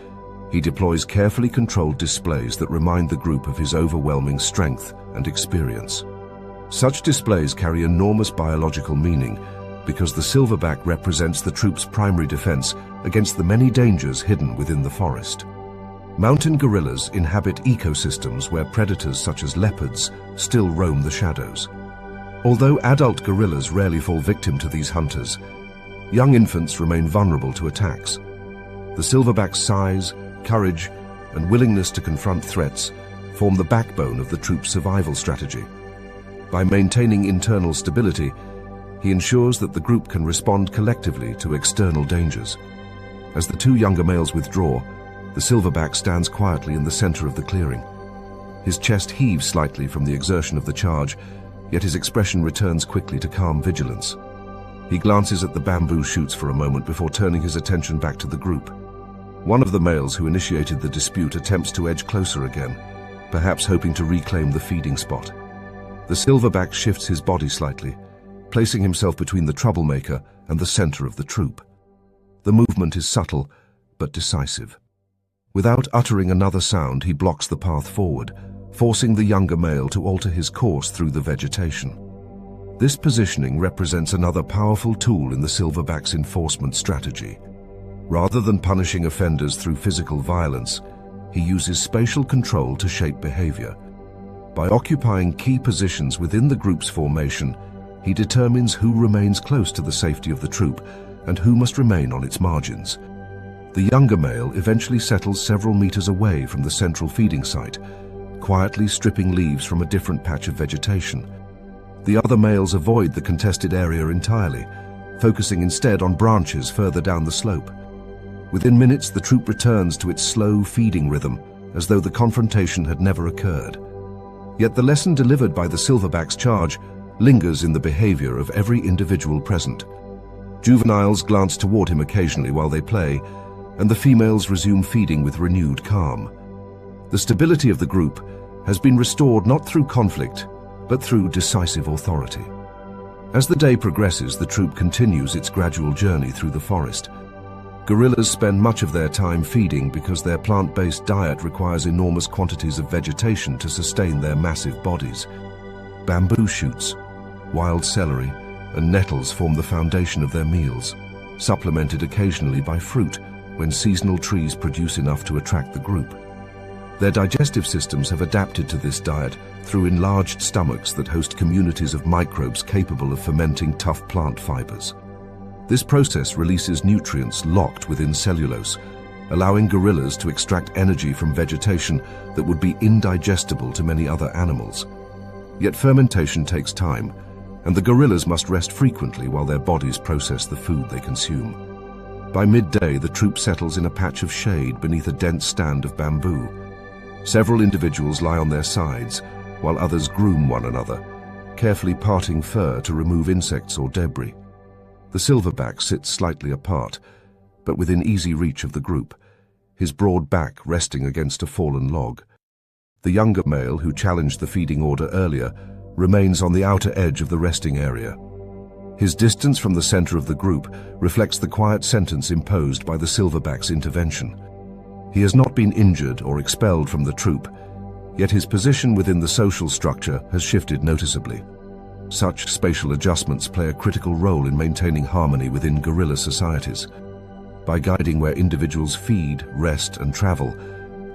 he deploys carefully controlled displays that remind the group of his overwhelming strength and experience. Such displays carry enormous biological meaning because the silverback represents the troop's primary defense against the many dangers hidden within the forest. Mountain gorillas inhabit ecosystems where predators such as leopards still roam the shadows. Although adult gorillas rarely fall victim to these hunters, young infants remain vulnerable to attacks. The silverback's size, courage, and willingness to confront threats form the backbone of the troop's survival strategy. By maintaining internal stability, he ensures that the group can respond collectively to external dangers. As the two younger males withdraw, the silverback stands quietly in the center of the clearing. His chest heaves slightly from the exertion of the charge, yet his expression returns quickly to calm vigilance. He glances at the bamboo shoots for a moment before turning his attention back to the group. One of the males who initiated the dispute attempts to edge closer again, perhaps hoping to reclaim the feeding spot. The silverback shifts his body slightly, placing himself between the troublemaker and the center of the troop. The movement is subtle, but decisive. Without uttering another sound, he blocks the path forward, forcing the younger male to alter his course through the vegetation. This positioning represents another powerful tool in the silverback's enforcement strategy. Rather than punishing offenders through physical violence, he uses spatial control to shape behavior. By occupying key positions within the group's formation, he determines who remains close to the safety of the troop and who must remain on its margins. The younger male eventually settles several meters away from the central feeding site, quietly stripping leaves from a different patch of vegetation. The other males avoid the contested area entirely, focusing instead on branches further down the slope. Within minutes, the troop returns to its slow feeding rhythm, as though the confrontation had never occurred. Yet the lesson delivered by the silverback's charge lingers in the behavior of every individual present. Juveniles glance toward him occasionally while they play, and the females resume feeding with renewed calm. The stability of the group has been restored not through conflict, but through decisive authority. As the day progresses, the troop continues its gradual journey through the forest. Gorillas spend much of their time feeding because their plant-based diet requires enormous quantities of vegetation to sustain their massive bodies. Bamboo shoots, wild celery, and nettles form the foundation of their meals, supplemented occasionally by fruit when seasonal trees produce enough to attract the group. Their digestive systems have adapted to this diet through enlarged stomachs that host communities of microbes capable of fermenting tough plant fibers. This process releases nutrients locked within cellulose, allowing gorillas to extract energy from vegetation that would be indigestible to many other animals. Yet fermentation takes time, and the gorillas must rest frequently while their bodies process the food they consume. By midday, the troop settles in a patch of shade beneath a dense stand of bamboo. Several individuals lie on their sides, while others groom one another, carefully parting fur to remove insects or debris. The silverback sits slightly apart, but within easy reach of the group, his broad back resting against a fallen log. The younger male, who challenged the feeding order earlier, remains on the outer edge of the resting area. His distance from the center of the group reflects the quiet sentence imposed by the silverback's intervention. He has not been injured or expelled from the troop, yet his position within the social structure has shifted noticeably. Such spatial adjustments play a critical role in maintaining harmony within gorilla societies. By guiding where individuals feed, rest, and travel,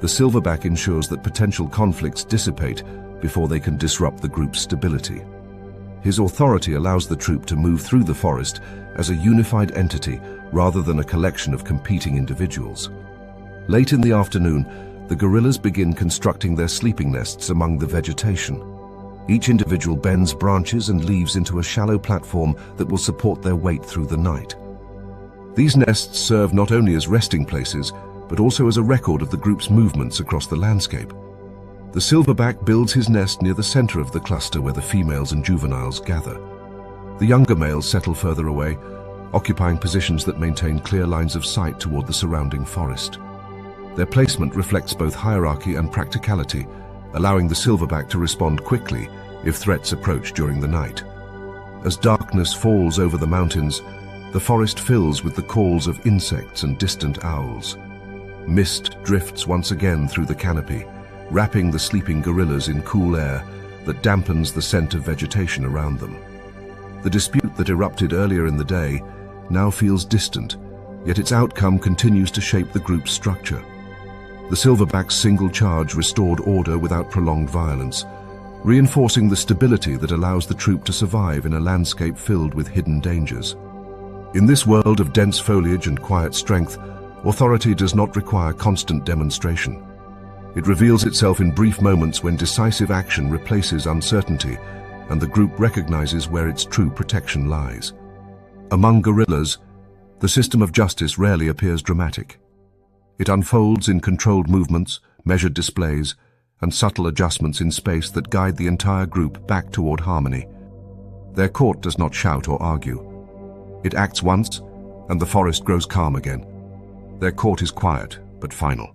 the silverback ensures that potential conflicts dissipate before they can disrupt the group's stability. His authority allows the troop to move through the forest as a unified entity rather than a collection of competing individuals. Late in the afternoon, the gorillas begin constructing their sleeping nests among the vegetation. Each individual bends branches and leaves into a shallow platform that will support their weight through the night. These nests serve not only as resting places, but also as a record of the group's movements across the landscape. The silverback builds his nest near the center of the cluster where the females and juveniles gather. The younger males settle further away, occupying positions that maintain clear lines of sight toward the surrounding forest. Their placement reflects both hierarchy and practicality, allowing the silverback to respond quickly if threats approach during the night. As darkness falls over the mountains, the forest fills with the calls of insects and distant owls. Mist drifts once again through the canopy, wrapping the sleeping gorillas in cool air that dampens the scent of vegetation around them. The dispute that erupted earlier in the day now feels distant, yet its outcome continues to shape the group's structure. The silverback's single charge restored order without prolonged violence, reinforcing the stability that allows the troop to survive in a landscape filled with hidden dangers. In this world of dense foliage and quiet strength, authority does not require constant demonstration. It reveals itself in brief moments when decisive action replaces uncertainty and the group recognizes where its true protection lies. Among gorillas, the system of justice rarely appears dramatic. It unfolds in controlled movements, measured displays, and subtle adjustments in space that guide the entire group back toward harmony. Their court does not shout or argue. It acts once, and the forest grows calm again. Their court is quiet, but final.